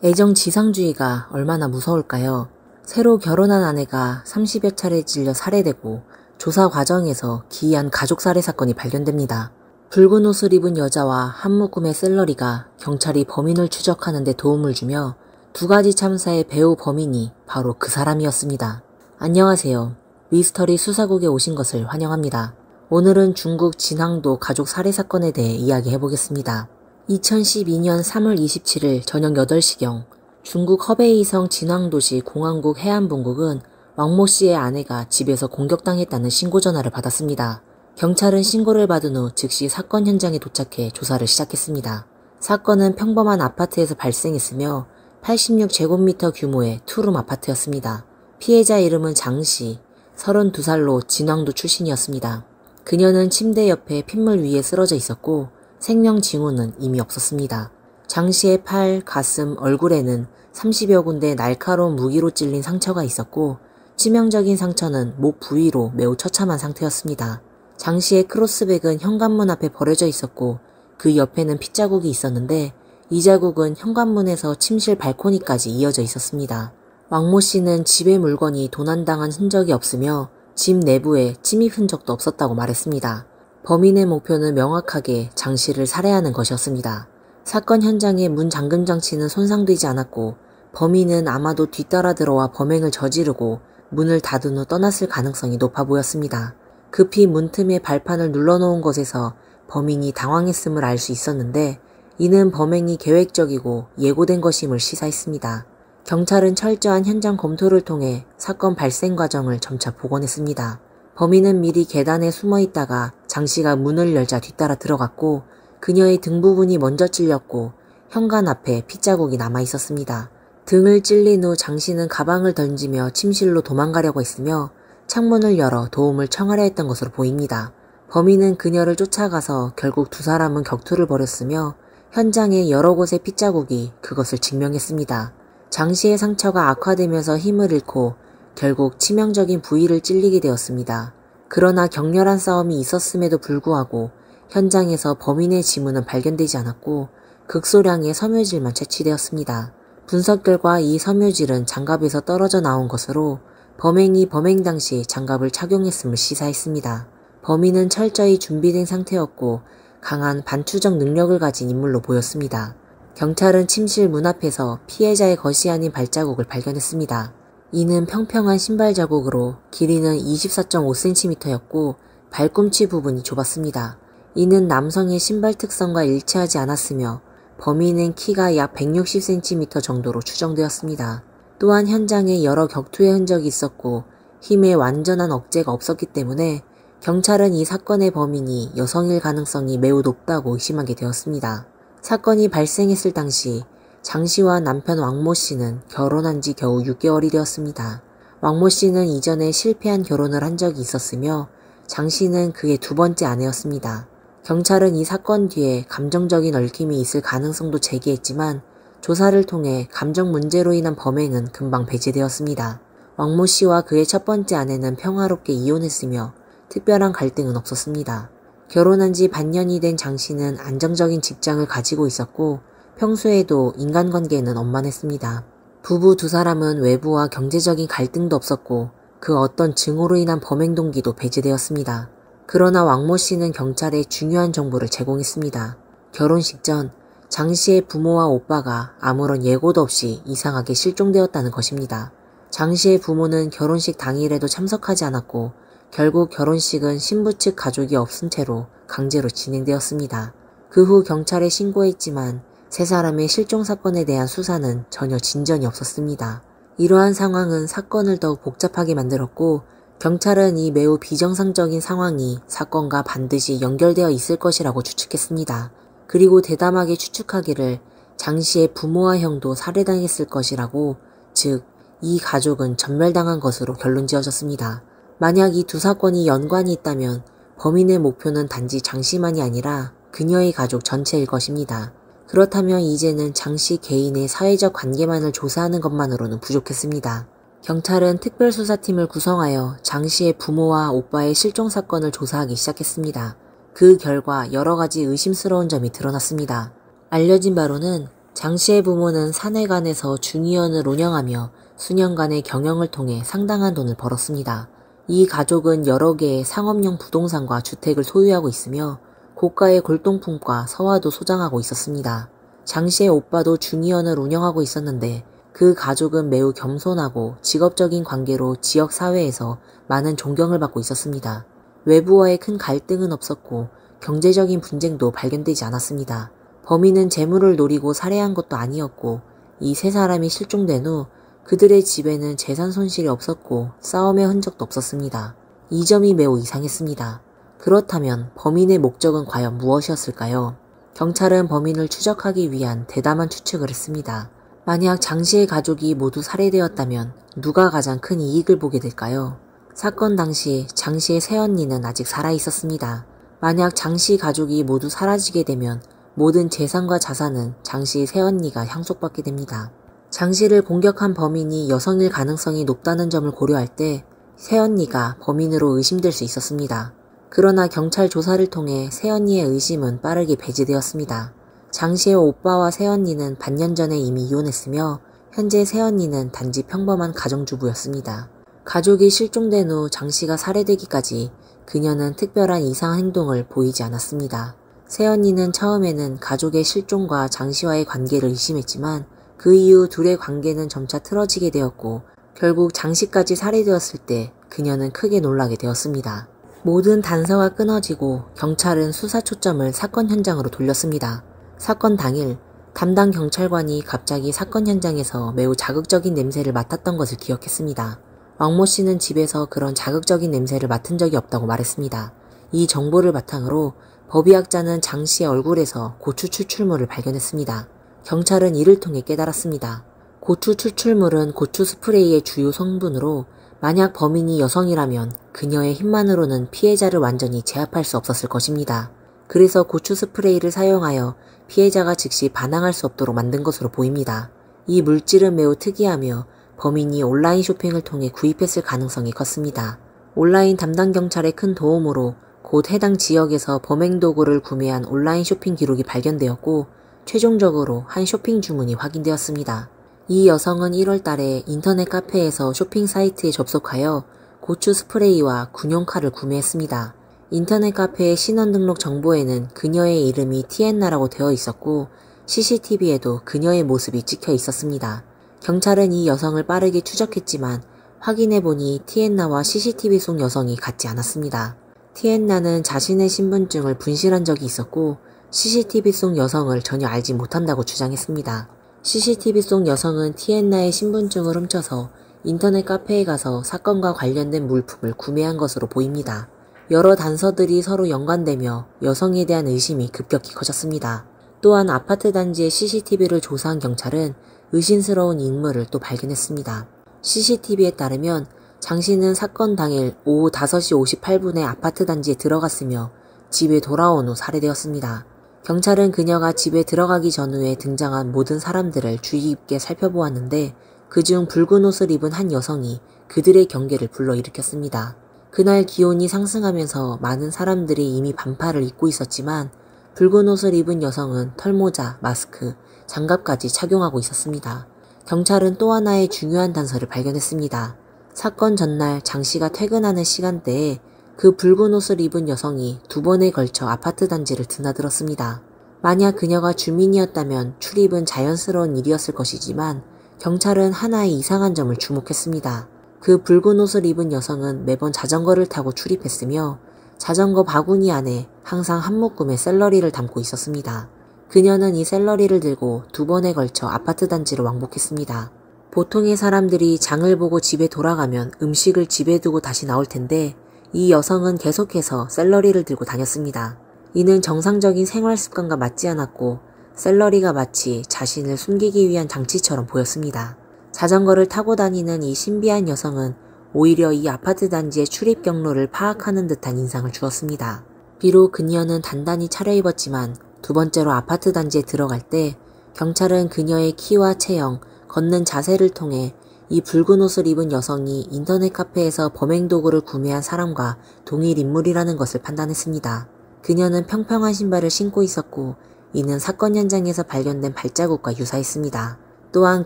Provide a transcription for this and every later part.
애정지상주의가 얼마나 무서울까요? 새로 결혼한 아내가 30여 차례 찔려 살해되고 조사 과정에서 기이한 가족 살해 사건이 발견됩니다. 붉은 옷을 입은 여자와 한 묶음의 샐러리가 경찰이 범인을 추적하는 데 도움을 주며 두 가지 참사의 배후 범인이 바로 그 사람이었습니다. 안녕하세요. 미스터리 수사국에 오신 것을 환영합니다. 오늘은 중국 진앙도 가족 살해 사건에 대해 이야기해보겠습니다. 2012년 3월 27일 저녁 8시경 중국 허베이성 진앙도시 공안국 해안본국은 왕모 씨의 아내가 집에서 공격당했다는 신고 전화를 받았습니다. 경찰은 신고를 받은 후 즉시 사건 현장에 도착해 조사를 시작했습니다. 사건은 평범한 아파트에서 발생했으며 86제곱미터 규모의 투룸 아파트였습니다. 피해자 이름은 장 씨, 32살로 진앙도 출신이었습니다. 그녀는 침대 옆에 핏물 위에 쓰러져 있었고 생명 징후는 이미 없었습니다. 장 씨의 팔, 가슴, 얼굴에는 30여 군데 날카로운 무기로 찔린 상처가 있었고 치명적인 상처는 목 부위로 매우 처참한 상태였습니다. 장 씨의 크로스백은 현관문 앞에 버려져 있었고 그 옆에는 핏자국이 있었는데 이 자국은 현관문에서 침실 발코니까지 이어져 있었습니다. 왕모 씨는 집의 물건이 도난당한 흔적이 없으며 집 내부에 침입 흔적도 없었다고 말했습니다. 범인의 목표는 명확하게 장 씨를 살해하는 것이었습니다. 사건 현장의 문 잠금 장치는 손상되지 않았고 범인은 아마도 뒤따라 들어와 범행을 저지르고 문을 닫은 후 떠났을 가능성이 높아 보였습니다. 급히 문틈에 발판을 눌러놓은 것에서 범인이 당황했음을 알 수 있었는데 이는 범행이 계획적이고 예고된 것임을 시사했습니다. 경찰은 철저한 현장 검토를 통해 사건 발생 과정을 점차 복원했습니다. 범인은 미리 계단에 숨어 있다가 장 씨가 문을 열자 뒤따라 들어갔고 그녀의 등 부분이 먼저 찔렸고 현관 앞에 핏자국이 남아 있었습니다. 등을 찔린 후 장 씨는 가방을 던지며 침실로 도망가려고 했으며 창문을 열어 도움을 청하려 했던 것으로 보입니다. 범인은 그녀를 쫓아가서 결국 두 사람은 격투를 벌였으며 현장의 여러 곳의 핏자국이 그것을 증명했습니다. 장 씨의 상처가 악화되면서 힘을 잃고 결국 치명적인 부위를 찔리게 되었습니다. 그러나 격렬한 싸움이 있었음에도 불구하고 현장에서 범인의 지문은 발견되지 않았고 극소량의 섬유질만 채취되었습니다. 분석 결과 이 섬유질은 장갑에서 떨어져 나온 것으로 범행이 범행 당시 장갑을 착용했음을 시사했습니다. 범인은 철저히 준비된 상태였고 강한 반추적 능력을 가진 인물로 보였습니다. 경찰은 침실 문 앞에서 피해자의 것이 아닌 발자국을 발견했습니다. 이는 평평한 신발 자국으로 길이는 24.5cm였고 발꿈치 부분이 좁았습니다. 이는 남성의 신발 특성과 일치하지 않았으며 범인은 키가 약 160cm 정도로 추정되었습니다. 또한 현장에 여러 격투의 흔적이 있었고 힘의 완전한 억제가 없었기 때문에 경찰은 이 사건의 범인이 여성일 가능성이 매우 높다고 의심하게 되었습니다. 사건이 발생했을 당시 장 씨와 남편 왕모 씨는 결혼한 지 겨우 6개월이 되었습니다. 왕모 씨는 이전에 실패한 결혼을 한 적이 있었으며 장 씨는 그의 두 번째 아내였습니다. 경찰은 이 사건 뒤에 감정적인 얽힘이 있을 가능성도 제기했지만 조사를 통해 감정 문제로 인한 범행은 금방 배제되었습니다. 왕모 씨와 그의 첫 번째 아내는 평화롭게 이혼했으며 특별한 갈등은 없었습니다. 결혼한 지 반년이 된 장 씨는 안정적인 직장을 가지고 있었고 평소에도 인간관계는 원만했습니다. 부부 두 사람은 외부와 경제적인 갈등도 없었고 그 어떤 증오로 인한 범행 동기도 배제되었습니다. 그러나 왕모 씨는 경찰에 중요한 정보를 제공했습니다. 결혼식 전 장 씨의 부모와 오빠가 아무런 예고도 없이 이상하게 실종되었다는 것입니다. 장 씨의 부모는 결혼식 당일에도 참석하지 않았고 결국 결혼식은 신부 측 가족이 없은 채로 강제로 진행되었습니다. 그 후 경찰에 신고했지만 세 사람의 실종 사건에 대한 수사는 전혀 진전이 없었습니다. 이러한 상황은 사건을 더욱 복잡하게 만들었고 경찰은 이 매우 비정상적인 상황이 사건과 반드시 연결되어 있을 것이라고 추측했습니다. 그리고 대담하게 추측하기를 장 씨의 부모와 형도 살해당했을 것이라고, 즉 이 가족은 전멸당한 것으로 결론 지어졌습니다. 만약 이 두 사건이 연관이 있다면 범인의 목표는 단지 장 씨만이 아니라 그녀의 가족 전체일 것입니다. 그렇다면 이제는 장 씨 개인의 사회적 관계만을 조사하는 것만으로는 부족했습니다. 경찰은 특별수사팀을 구성하여 장 씨의 부모와 오빠의 실종 사건을 조사하기 시작했습니다. 그 결과 여러 가지 의심스러운 점이 드러났습니다. 알려진 바로는 장 씨의 부모는 사내관에서 중의원을 운영하며 수년간의 경영을 통해 상당한 돈을 벌었습니다. 이 가족은 여러 개의 상업용 부동산과 주택을 소유하고 있으며 고가의 골동품과 서화도 소장하고 있었습니다. 장 씨의 오빠도 중의원을 운영하고 있었는데 그 가족은 매우 겸손하고 직업적인 관계로 지역 사회에서 많은 존경을 받고 있었습니다. 외부와의 큰 갈등은 없었고 경제적인 분쟁도 발견되지 않았습니다. 범인은 재물을 노리고 살해한 것도 아니었고 이 세 사람이 실종된 후 그들의 집에는 재산 손실이 없었고 싸움의 흔적도 없었습니다. 이 점이 매우 이상했습니다. 그렇다면 범인의 목적은 과연 무엇이었을까요? 경찰은 범인을 추적하기 위한 대담한 추측을 했습니다. 만약 장 씨의 가족이 모두 살해되었다면 누가 가장 큰 이익을 보게 될까요? 사건 당시 장 씨의 새언니는 아직 살아있었습니다. 만약 장 씨 가족이 모두 사라지게 되면 모든 재산과 자산은 장 씨의 새언니가 향속받게 됩니다. 장 씨를 공격한 범인이 여성일 가능성이 높다는 점을 고려할 때 새언니가 범인으로 의심될 수 있었습니다. 그러나 경찰 조사를 통해 새언니의 의심은 빠르게 배제되었습니다. 장 씨의 오빠와 새언니는 반년 전에 이미 이혼했으며 현재 새언니는 단지 평범한 가정주부였습니다. 가족이 실종된 후 장 씨가 살해되기까지 그녀는 특별한 이상한 행동을 보이지 않았습니다. 새언니는 처음에는 가족의 실종과 장 씨와의 관계를 의심했지만 그 이후 둘의 관계는 점차 틀어지게 되었고 결국 장 씨까지 살해되었을 때 그녀는 크게 놀라게 되었습니다. 모든 단서가 끊어지고 경찰은 수사 초점을 사건 현장으로 돌렸습니다. 사건 당일 담당 경찰관이 갑자기 사건 현장에서 매우 자극적인 냄새를 맡았던 것을 기억했습니다. 왕모 씨는 집에서 그런 자극적인 냄새를 맡은 적이 없다고 말했습니다. 이 정보를 바탕으로 법의학자는 장 씨의 얼굴에서 고추 추출물을 발견했습니다. 경찰은 이를 통해 깨달았습니다. 고추 추출물은 고추 스프레이의 주요 성분으로 만약 범인이 여성이라면 그녀의 힘만으로는 피해자를 완전히 제압할 수 없었을 것입니다. 그래서 고추 스프레이를 사용하여 피해자가 즉시 반항할 수 없도록 만든 것으로 보입니다. 이 물질은 매우 특이하며 범인이 온라인 쇼핑을 통해 구입했을 가능성이 컸습니다. 온라인 담당 경찰의 큰 도움으로 곧 해당 지역에서 범행 도구를 구매한 온라인 쇼핑 기록이 발견되었고 최종적으로 한 쇼핑 주문이 확인되었습니다. 이 여성은 1월 달에 인터넷 카페에서 쇼핑 사이트에 접속하여 고추 스프레이와 군용칼을 구매했습니다. 인터넷 카페의 신원 등록 정보에는 그녀의 이름이 티엔나라고 되어 있었고 CCTV에도 그녀의 모습이 찍혀 있었습니다. 경찰은 이 여성을 빠르게 추적했지만 확인해보니 티엔나와 CCTV 속 여성이 같지 않았습니다. 티엔나는 자신의 신분증을 분실한 적이 있었고 CCTV 속 여성을 전혀 알지 못한다고 주장했습니다. CCTV 속 여성은 티엔나의 신분증을 훔쳐서 인터넷 카페에 가서 사건과 관련된 물품을 구매한 것으로 보입니다. 여러 단서들이 서로 연관되며 여성에 대한 의심이 급격히 커졌습니다. 또한 아파트 단지의 CCTV를 조사한 경찰은 의심스러운 인물을 또 발견했습니다. CCTV에 따르면 장 씨는 사건 당일 오후 5시 58분에 아파트 단지에 들어갔으며 집에 돌아온 후 살해되었습니다. 경찰은 그녀가 집에 들어가기 전후에 등장한 모든 사람들을 주의 깊게 살펴보았는데 그중 붉은 옷을 입은 한 여성이 그들의 경계를 불러일으켰습니다. 그날 기온이 상승하면서 많은 사람들이 이미 반팔을 입고 있었지만 붉은 옷을 입은 여성은 털모자, 마스크, 장갑까지 착용하고 있었습니다. 경찰은 또 하나의 중요한 단서를 발견했습니다. 사건 전날 장 씨가 퇴근하는 시간대에 그 붉은 옷을 입은 여성이 2번에 걸쳐 아파트 단지를 드나들었습니다. 만약 그녀가 주민이었다면 출입은 자연스러운 일이었을 것이지만 경찰은 하나의 이상한 점을 주목했습니다. 그 붉은 옷을 입은 여성은 매번 자전거를 타고 출입했으며 자전거 바구니 안에 항상 한 묶음의 샐러리를 담고 있었습니다. 그녀는 이 샐러리를 들고 2번에 걸쳐 아파트 단지를 왕복했습니다. 보통의 사람들이 장을 보고 집에 돌아가면 음식을 집에 두고 다시 나올 텐데 이 여성은 계속해서 샐러리를 들고 다녔습니다. 이는 정상적인 생활 습관과 맞지 않았고 샐러리가 마치 자신을 숨기기 위한 장치처럼 보였습니다. 자전거를 타고 다니는 이 신비한 여성은 오히려 이 아파트 단지의 출입 경로를 파악하는 듯한 인상을 주었습니다. 비록 그녀는 단단히 차려입었지만 두 번째로 아파트 단지에 들어갈 때 경찰은 그녀의 키와 체형, 걷는 자세를 통해 이 붉은 옷을 입은 여성이 인터넷 카페에서 범행 도구를 구매한 사람과 동일 인물이라는 것을 판단했습니다. 그녀는 평평한 신발을 신고 있었고 이는 사건 현장에서 발견된 발자국과 유사했습니다. 또한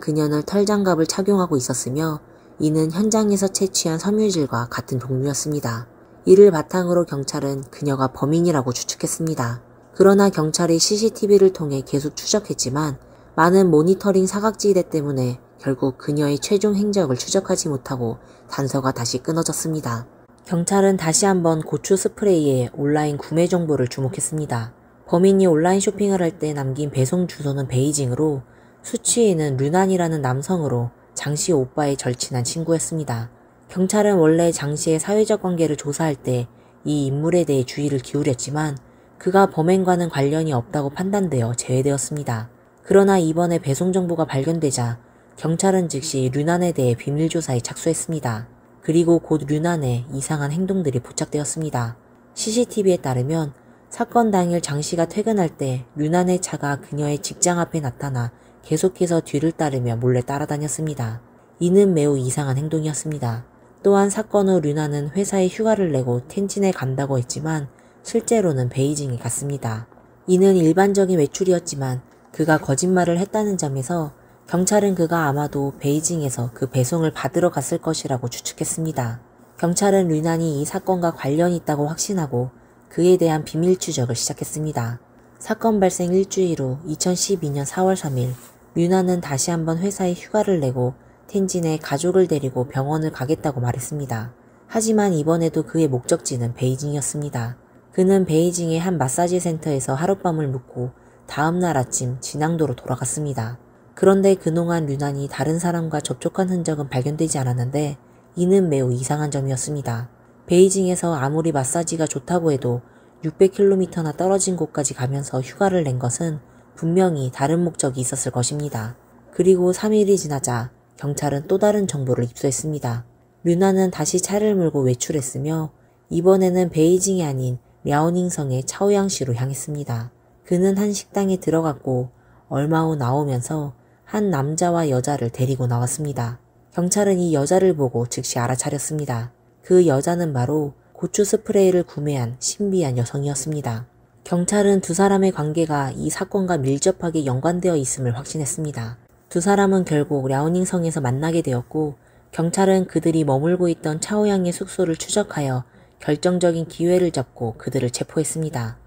그녀는 털장갑을 착용하고 있었으며 이는 현장에서 채취한 섬유질과 같은 종류였습니다. 이를 바탕으로 경찰은 그녀가 범인이라고 추측했습니다. 그러나 경찰이 CCTV를 통해 계속 추적했지만 많은 모니터링 사각지대 때문에 결국 그녀의 최종 행적을 추적하지 못하고 단서가 다시 끊어졌습니다. 경찰은 다시 한번 고추 스프레이의 온라인 구매 정보를 주목했습니다. 범인이 온라인 쇼핑을 할 때 남긴 배송 주소는 베이징으로 수취인은 류난이라는 남성으로 장 씨의 오빠의 절친한 친구였습니다. 경찰은 원래 장 씨의 사회적 관계를 조사할 때 이 인물에 대해 주의를 기울였지만 그가 범행과는 관련이 없다고 판단되어 제외되었습니다. 그러나 이번에 배송 정보가 발견되자 경찰은 즉시 류난에 대해 비밀 조사에 착수했습니다. 그리고 곧 류난의 이상한 행동들이 포착되었습니다. CCTV에 따르면 사건 당일 장 씨가 퇴근할 때 류난의 차가 그녀의 직장 앞에 나타나 계속해서 뒤를 따르며 몰래 따라다녔습니다. 이는 매우 이상한 행동이었습니다. 또한 사건 후 류난은 회사에 휴가를 내고 텐진에 간다고 했지만 실제로는 베이징에 갔습니다. 이는 일반적인 외출이었지만 그가 거짓말을 했다는 점에서 경찰은 그가 아마도 베이징에서 그 배송을 받으러 갔을 것이라고 추측했습니다. 경찰은 류난이 이 사건과 관련이 있다고 확신하고 그에 대한 비밀 추적을 시작했습니다. 사건 발생 일주일 후 2012년 4월 3일 류난은 다시 한번 회사에 휴가를 내고 텐진에 가족을 데리고 병원을 가겠다고 말했습니다. 하지만 이번에도 그의 목적지는 베이징이었습니다. 그는 베이징의 한 마사지 센터에서 하룻밤을 묵고 다음날 아침 진앙도로 돌아갔습니다. 그런데 그동안 류난이 다른 사람과 접촉한 흔적은 발견되지 않았는데 이는 매우 이상한 점이었습니다. 베이징에서 아무리 마사지가 좋다고 해도 600km나 떨어진 곳까지 가면서 휴가를 낸 것은 분명히 다른 목적이 있었을 것입니다. 그리고 3일이 지나자 경찰은 또 다른 정보를 입수했습니다. 류난은 다시 차를 몰고 외출했으며 이번에는 베이징이 아닌 랴오닝성의 차오양시로 향했습니다. 그는 한 식당에 들어갔고 얼마 후 나오면서 한 남자와 여자를 데리고 나왔습니다. 경찰은 이 여자를 보고 즉시 알아차렸습니다. 그 여자는 바로 고추 스프레이를 구매한 신비한 여성이었습니다. 경찰은 두 사람의 관계가 이 사건과 밀접하게 연관되어 있음을 확신했습니다. 두 사람은 결국 랴오닝성에서 만나게 되었고 경찰은 그들이 머물고 있던 차오양의 숙소를 추적하여 결정적인 기회를 잡고 그들을 체포했습니다.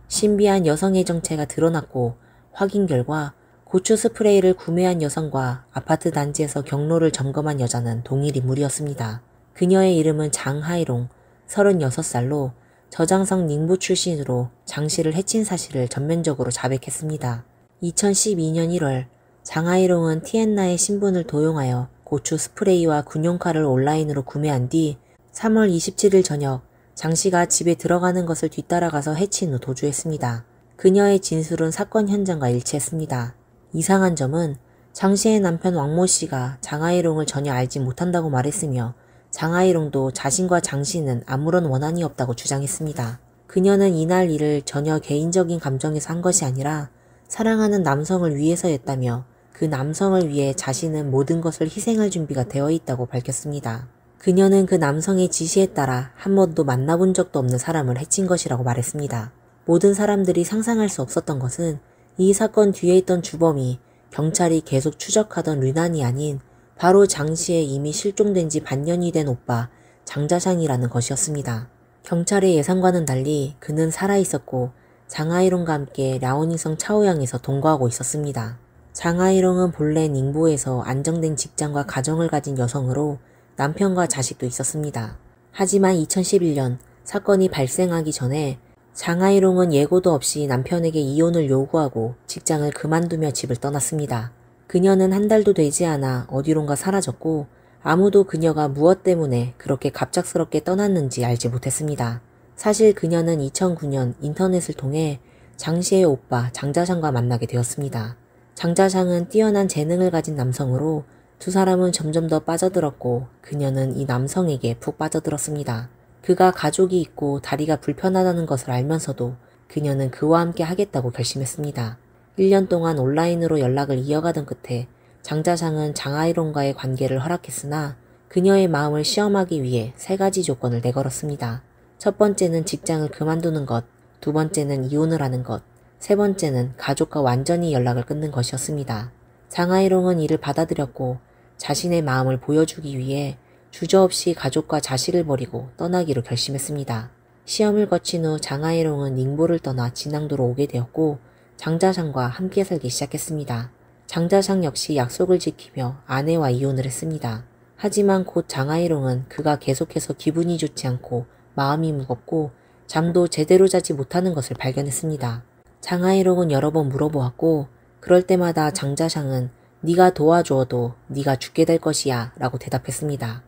신비한 여성의 정체가 드러났고 확인 결과 고추 스프레이를 구매한 여성과 아파트 단지에서 경로를 점검한 여자는 동일 인물이었습니다. 그녀의 이름은 장하이롱, 36살로 저장성 닝부 출신으로 장 씨를 해친 사실을 전면적으로 자백했습니다. 2012년 1월 장하이롱은 티엔나의 신분을 도용하여 고추 스프레이와 군용칼을 온라인으로 구매한 뒤 3월 27일 저녁 장 씨가 집에 들어가는 것을 뒤따라가서 해친 후 도주했습니다. 그녀의 진술은 사건 현장과 일치했습니다. 이상한 점은 장 씨의 남편 왕모 씨가 장하이롱을 전혀 알지 못한다고 말했으며 장하이롱도 자신과 장 씨는 아무런 원한이 없다고 주장했습니다. 그녀는 이날 일을 전혀 개인적인 감정에서 한 것이 아니라 사랑하는 남성을 위해서였다며 그 남성을 위해 자신은 모든 것을 희생할 준비가 되어 있다고 밝혔습니다. 그녀는 그 남성의 지시에 따라 한 번도 만나본 적도 없는 사람을 해친 것이라고 말했습니다. 모든 사람들이 상상할 수 없었던 것은 이 사건 뒤에 있던 주범이 경찰이 계속 추적하던 류난이 아닌 바로 장 씨의 이미 실종된 지 반년이 된 오빠 장자샹이라는 것이었습니다. 경찰의 예상과는 달리 그는 살아있었고 장하이롱과 함께 랴오닝성 차오양에서 동거하고 있었습니다. 장하이롱은 본래 닝보에서 안정된 직장과 가정을 가진 여성으로 남편과 자식도 있었습니다. 하지만 2011년 사건이 발생하기 전에 장하이롱은 예고도 없이 남편에게 이혼을 요구하고 직장을 그만두며 집을 떠났습니다. 그녀는 한 달도 되지 않아 어디론가 사라졌고 아무도 그녀가 무엇 때문에 그렇게 갑작스럽게 떠났는지 알지 못했습니다. 사실 그녀는 2009년 인터넷을 통해 장 씨의 오빠 장자샹과 만나게 되었습니다. 장자샹은 뛰어난 재능을 가진 남성으로 두 사람은 점점 더 빠져들었고 그녀는 이 남성에게 푹 빠져들었습니다. 그가 가족이 있고 다리가 불편하다는 것을 알면서도 그녀는 그와 함께 하겠다고 결심했습니다. 1년 동안 온라인으로 연락을 이어가던 끝에 장자상은 장하이론과의 관계를 허락했으나 그녀의 마음을 시험하기 위해 3가지 조건을 내걸었습니다. 첫 번째는 직장을 그만두는 것, 두 번째는 이혼을 하는 것, 세 번째는 가족과 완전히 연락을 끊는 것이었습니다. 장하이롱은 이를 받아들였고 자신의 마음을 보여주기 위해 주저없이 가족과 자식을 버리고 떠나기로 결심했습니다. 시험을 거친 후 장하이롱은 닝보를 떠나 진앙도로 오게 되었고 장자상과 함께 살기 시작했습니다. 장자상 역시 약속을 지키며 아내와 이혼을 했습니다. 하지만 곧 장하이롱은 그가 계속해서 기분이 좋지 않고 마음이 무겁고 잠도 제대로 자지 못하는 것을 발견했습니다. 장하이롱은 여러 번 물어보았고 그럴 때마다 장자상은 네가 도와주어도 네가 죽게 될 것이야 라고 대답했습니다.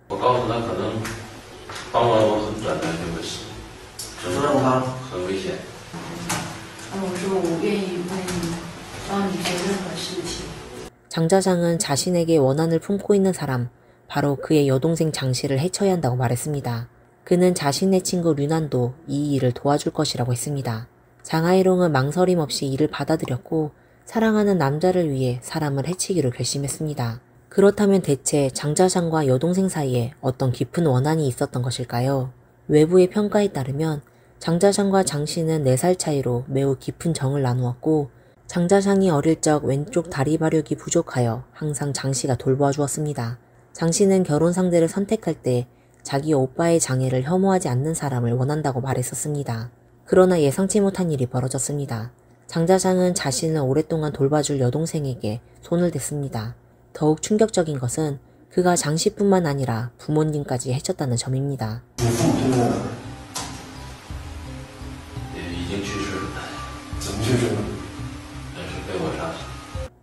장자상은 자신에게 원한을 품고 있는 사람, 바로 그의 여동생 장씨를 해쳐야 한다고 말했습니다. 그는 자신의 친구 류난도 이 일을 도와줄 것이라고 했습니다. 장하이롱은 망설임 없이 이를 받아들였고 사랑하는 남자를 위해 사람을 해치기로 결심했습니다. 그렇다면 대체 장자상과 여동생 사이에 어떤 깊은 원한이 있었던 것일까요? 외부의 평가에 따르면 장자상과 장씨는 4살 차이로 매우 깊은 정을 나누었고 장자상이 어릴 적 왼쪽 다리 발육이 부족하여 항상 장씨가 돌보아주었습니다. 장씨는 결혼 상대를 선택할 때 자기 오빠의 장애를 혐오하지 않는 사람을 원한다고 말했었습니다. 그러나 예상치 못한 일이 벌어졌습니다. 장자상은 자신을 오랫동안 돌봐줄 여동생에게 손을 댔습니다. 더욱 충격적인 것은 그가 장씨뿐만 아니라 부모님까지 해쳤다는 점입니다.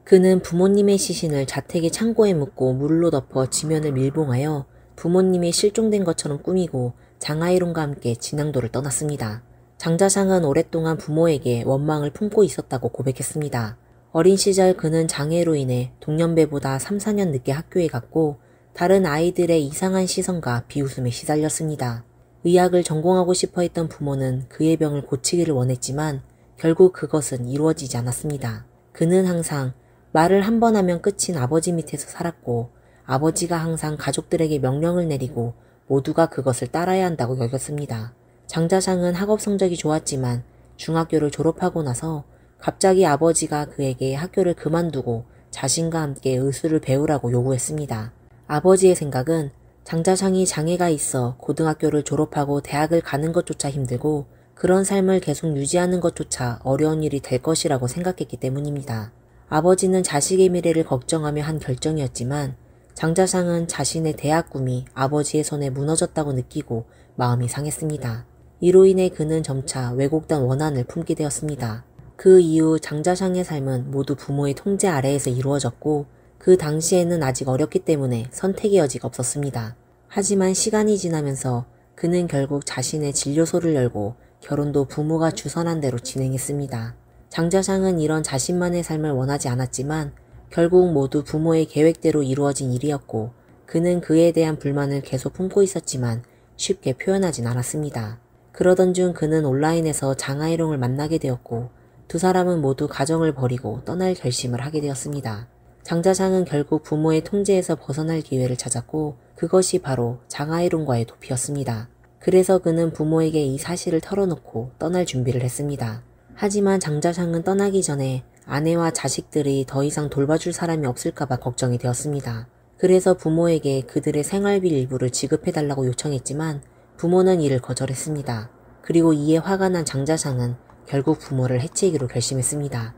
그는 부모님의 시신을 자택의 창고에 묻고 물로 덮어 지면을 밀봉하여 부모님이 실종된 것처럼 꾸미고 장하이론과 함께 진앙도를 떠났습니다. 장자상은 오랫동안 부모에게 원망을 품고 있었다고 고백했습니다. 어린 시절 그는 장애로 인해 동년배보다 3, 4년 늦게 학교에 갔고 다른 아이들의 이상한 시선과 비웃음에 시달렸습니다. 의학을 전공하고 싶어 했던 부모는 그의 병을 고치기를 원했지만 결국 그것은 이루어지지 않았습니다. 그는 항상 말을 한 번 하면 끝인 아버지 밑에서 살았고 아버지가 항상 가족들에게 명령을 내리고 모두가 그것을 따라야 한다고 여겼습니다. 장자상은 학업 성적이 좋았지만 중학교를 졸업하고 나서 갑자기 아버지가 그에게 학교를 그만두고 자신과 함께 의술을 배우라고 요구했습니다. 아버지의 생각은 장자상이 장애가 있어 고등학교를 졸업하고 대학을 가는 것조차 힘들고 그런 삶을 계속 유지하는 것조차 어려운 일이 될 것이라고 생각했기 때문입니다. 아버지는 자식의 미래를 걱정하며 한 결정이었지만 장자상은 자신의 대학 꿈이 아버지의 손에 무너졌다고 느끼고 마음이 상했습니다. 이로 인해 그는 점차 왜곡된 원한을 품게 되었습니다. 그 이후 장자상의 삶은 모두 부모의 통제 아래에서 이루어졌고 그 당시에는 아직 어렸기 때문에 선택의 여지가 없었습니다. 하지만 시간이 지나면서 그는 결국 자신의 진료소를 열고 결혼도 부모가 주선한 대로 진행했습니다. 장자상은 이런 자신만의 삶을 원하지 않았지만 결국 모두 부모의 계획대로 이루어진 일이었고 그는 그에 대한 불만을 계속 품고 있었지만 쉽게 표현하진 않았습니다. 그러던 중 그는 온라인에서 장하이롱을 만나게 되었고 두 사람은 모두 가정을 버리고 떠날 결심을 하게 되었습니다. 장자상은 결국 부모의 통제에서 벗어날 기회를 찾았고 그것이 바로 장하이롱과의 도피였습니다. 그래서 그는 부모에게 이 사실을 털어놓고 떠날 준비를 했습니다. 하지만 장자상은 떠나기 전에 아내와 자식들이 더 이상 돌봐줄 사람이 없을까봐 걱정이 되었습니다. 그래서 부모에게 그들의 생활비 일부를 지급해달라고 요청했지만 부모는 이를 거절했습니다. 그리고 이에 화가 난 장자상은 결국 부모를 해치기로 결심했습니다.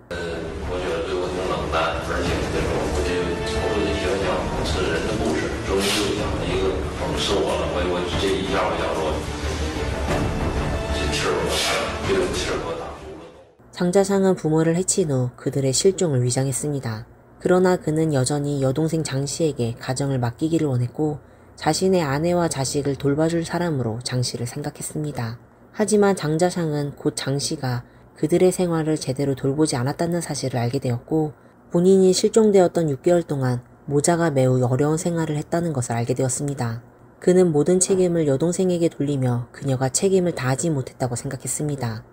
장자상은 부모를 해친 후 그들의 실종을 위장했습니다. 그러나 그는 여전히 여동생 장씨에게 가정을 맡기기를 원했고 자신의 아내와 자식을 돌봐줄 사람으로 장씨를 생각했습니다. 하지만 장자상은 곧 장씨가 그들의 생활을 제대로 돌보지 않았다는 사실을 알게 되었고 본인이 실종되었던 6개월 동안 모자가 매우 어려운 생활을 했다는 것을 알게 되었습니다. 그는 모든 책임을 여동생에게 돌리며 그녀가 책임을 다하지 못했다고 생각했습니다.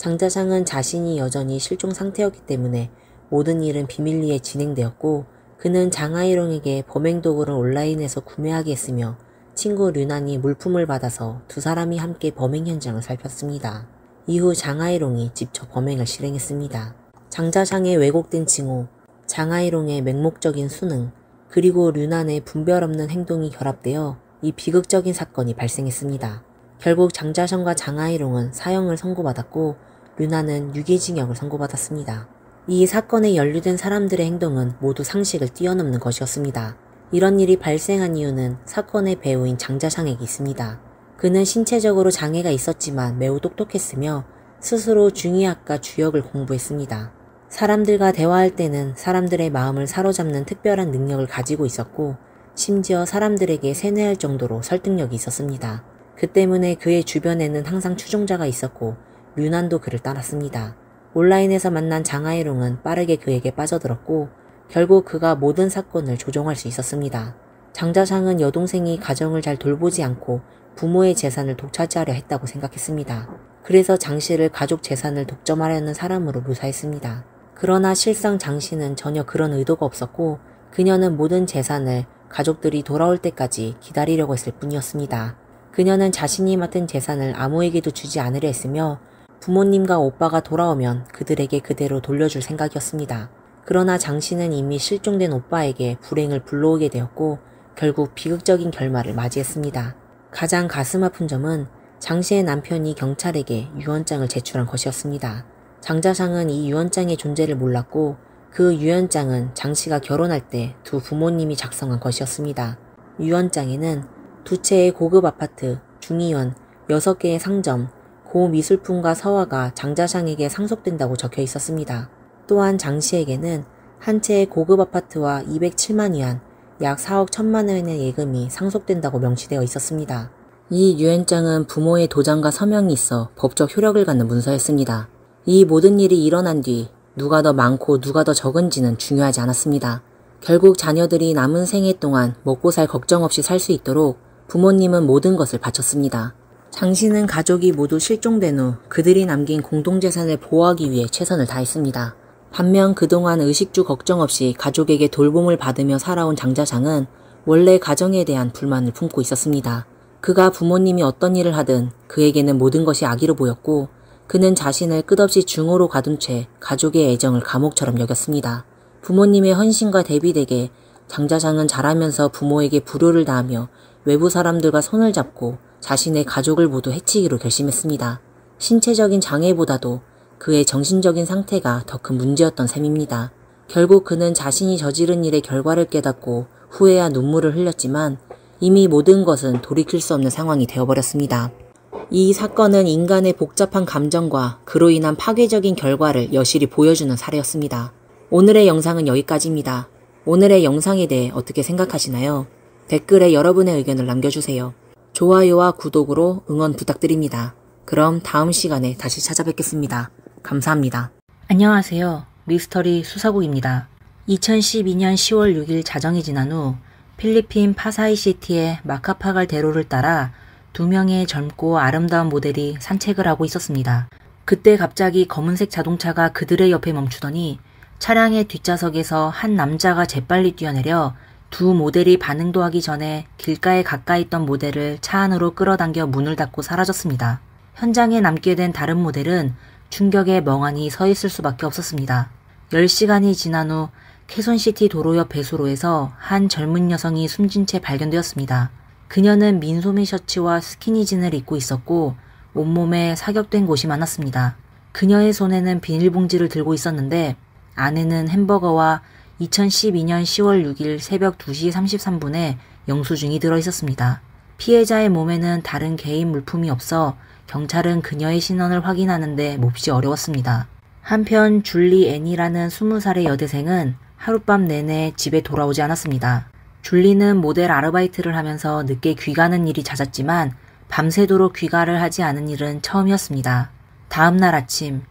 장자상은 자신이 여전히 실종 상태였기 때문에 모든 일은 비밀리에 진행되었고 그는 장하이롱에게 범행 도구를 온라인에서 구매하게 했으며 친구 류난이 물품을 받아서 두 사람이 함께 범행 현장을 살폈습니다. 이후 장하이롱이 직접 범행을 실행했습니다. 장자상의 왜곡된 징후, 장하이롱의 맹목적인 수능, 그리고 류난의 분별 없는 행동이 결합되어 이 비극적인 사건이 발생했습니다. 결국 장자상과 장하이롱은 사형을 선고받았고 류난은 유기징역을 선고받았습니다. 이 사건에 연루된 사람들의 행동은 모두 상식을 뛰어넘는 것이었습니다. 이런 일이 발생한 이유는 사건의 배우인 장자상에게 있습니다. 그는 신체적으로 장애가 있었지만 매우 똑똑했으며 스스로 중의학과 주역을 공부했습니다. 사람들과 대화할 때는 사람들의 마음을 사로잡는 특별한 능력을 가지고 있었고 심지어 사람들에게 세뇌할 정도로 설득력이 있었습니다. 그 때문에 그의 주변에는 항상 추종자가 있었고 류난도 그를 따랐습니다. 온라인에서 만난 장하이롱은 빠르게 그에게 빠져들었고 결국 그가 모든 사건을 조종할 수 있었습니다. 장자상은 여동생이 가정을 잘 돌보지 않고 부모의 재산을 독차지하려 했다고 생각했습니다. 그래서 장씨를 가족 재산을 독점하려는 사람으로 묘사했습니다. 그러나 실상 장씨는 전혀 그런 의도가 없었고 그녀는 모든 재산을 가족들이 돌아올 때까지 기다리려고 했을 뿐이었습니다. 그녀는 자신이 맡은 재산을 아무에게도 주지 않으려 했으며 부모님과 오빠가 돌아오면 그들에게 그대로 돌려줄 생각이었습니다. 그러나 장씨는 이미 실종된 오빠에게 불행을 불러오게 되었고 결국 비극적인 결말을 맞이했습니다. 가장 가슴 아픈 점은 장씨의 남편이 경찰에게 유언장을 제출한 것이었습니다. 장자상은 이 유언장의 존재를 몰랐고 그 유언장은 장씨가 결혼할 때 두 부모님이 작성한 것이었습니다. 유언장에는 두 채의 고급 아파트, 중의원, 6개의 상점, 고미술품과 서화가 장자상에게 상속된다고 적혀 있었습니다. 또한 장씨에게는 한 채의 고급 아파트와 207만 위안, 약 4억 1천만 원의 예금이 상속된다고 명시되어 있었습니다. 이 유언장은 부모의 도장과 서명이 있어 법적 효력을 갖는 문서였습니다. 이 모든 일이 일어난 뒤 누가 더 많고 누가 더 적은지는 중요하지 않았습니다. 결국 자녀들이 남은 생애 동안 먹고 살 걱정 없이 살 수 있도록 부모님은 모든 것을 바쳤습니다. 장씨는 가족이 모두 실종된 후 그들이 남긴 공동재산을 보호하기 위해 최선을 다했습니다. 반면 그동안 의식주 걱정 없이 가족에게 돌봄을 받으며 살아온 장자상은 원래 가정에 대한 불만을 품고 있었습니다. 그가 부모님이 어떤 일을 하든 그에게는 모든 것이 악의로 보였고 그는 자신을 끝없이 중호로 가둔 채 가족의 애정을 감옥처럼 여겼습니다. 부모님의 헌신과 대비되게 장자상은 자라면서 부모에게 불효를 다하며 외부 사람들과 손을 잡고 자신의 가족을 모두 해치기로 결심했습니다. 신체적인 장애보다도 그의 정신적인 상태가 더 큰 문제였던 셈입니다. 결국 그는 자신이 저지른 일의 결과를 깨닫고 후회와 눈물을 흘렸지만 이미 모든 것은 돌이킬 수 없는 상황이 되어버렸습니다. 이 사건은 인간의 복잡한 감정과 그로 인한 파괴적인 결과를 여실히 보여주는 사례였습니다. 오늘의 영상은 여기까지입니다. 오늘의 영상에 대해 어떻게 생각하시나요? 댓글에 여러분의 의견을 남겨주세요. 좋아요와 구독으로 응원 부탁드립니다. 그럼 다음 시간에 다시 찾아뵙겠습니다. 감사합니다. 안녕하세요. 미스터리 수사국입니다. 2012년 10월 6일 자정이 지난 후 필리핀 파사이시티의 마카파갈 대로를 따라 2명의 젊고 아름다운 모델이 산책을 하고 있었습니다. 그때 갑자기 검은색 자동차가 그들의 옆에 멈추더니 차량의 뒷좌석에서 한 남자가 재빨리 뛰어내려 두 모델이 반응도 하기 전에 길가에 가까이 있던 모델을 차 안으로 끌어당겨 문을 닫고 사라졌습니다. 현장에 남게 된 다른 모델은 충격에 멍하니 서 있을 수밖에 없었습니다. 10시간이 지난 후 캐손시티 도로 옆 배수로에서 한 젊은 여성이 숨진 채 발견되었습니다. 그녀는 민소매 셔츠와 스키니진을 입고 있었고 온몸에 사격된 곳이 많았습니다. 그녀의 손에는 비닐봉지를 들고 있었는데 안에는 햄버거와 2012년 10월 6일 새벽 2시 33분에 영수증이 들어있었습니다. 피해자의 몸에는 다른 개인 물품이 없어 경찰은 그녀의 신원을 확인하는데 몹시 어려웠습니다. 한편 줄리 앤이라는 20살의 여대생은 하룻밤 내내 집에 돌아오지 않았습니다. 줄리는 모델 아르바이트를 하면서 늦게 귀가하는 일이 잦았지만 밤새도록 귀가를 하지 않은 일은 처음이었습니다. 다음 날 아침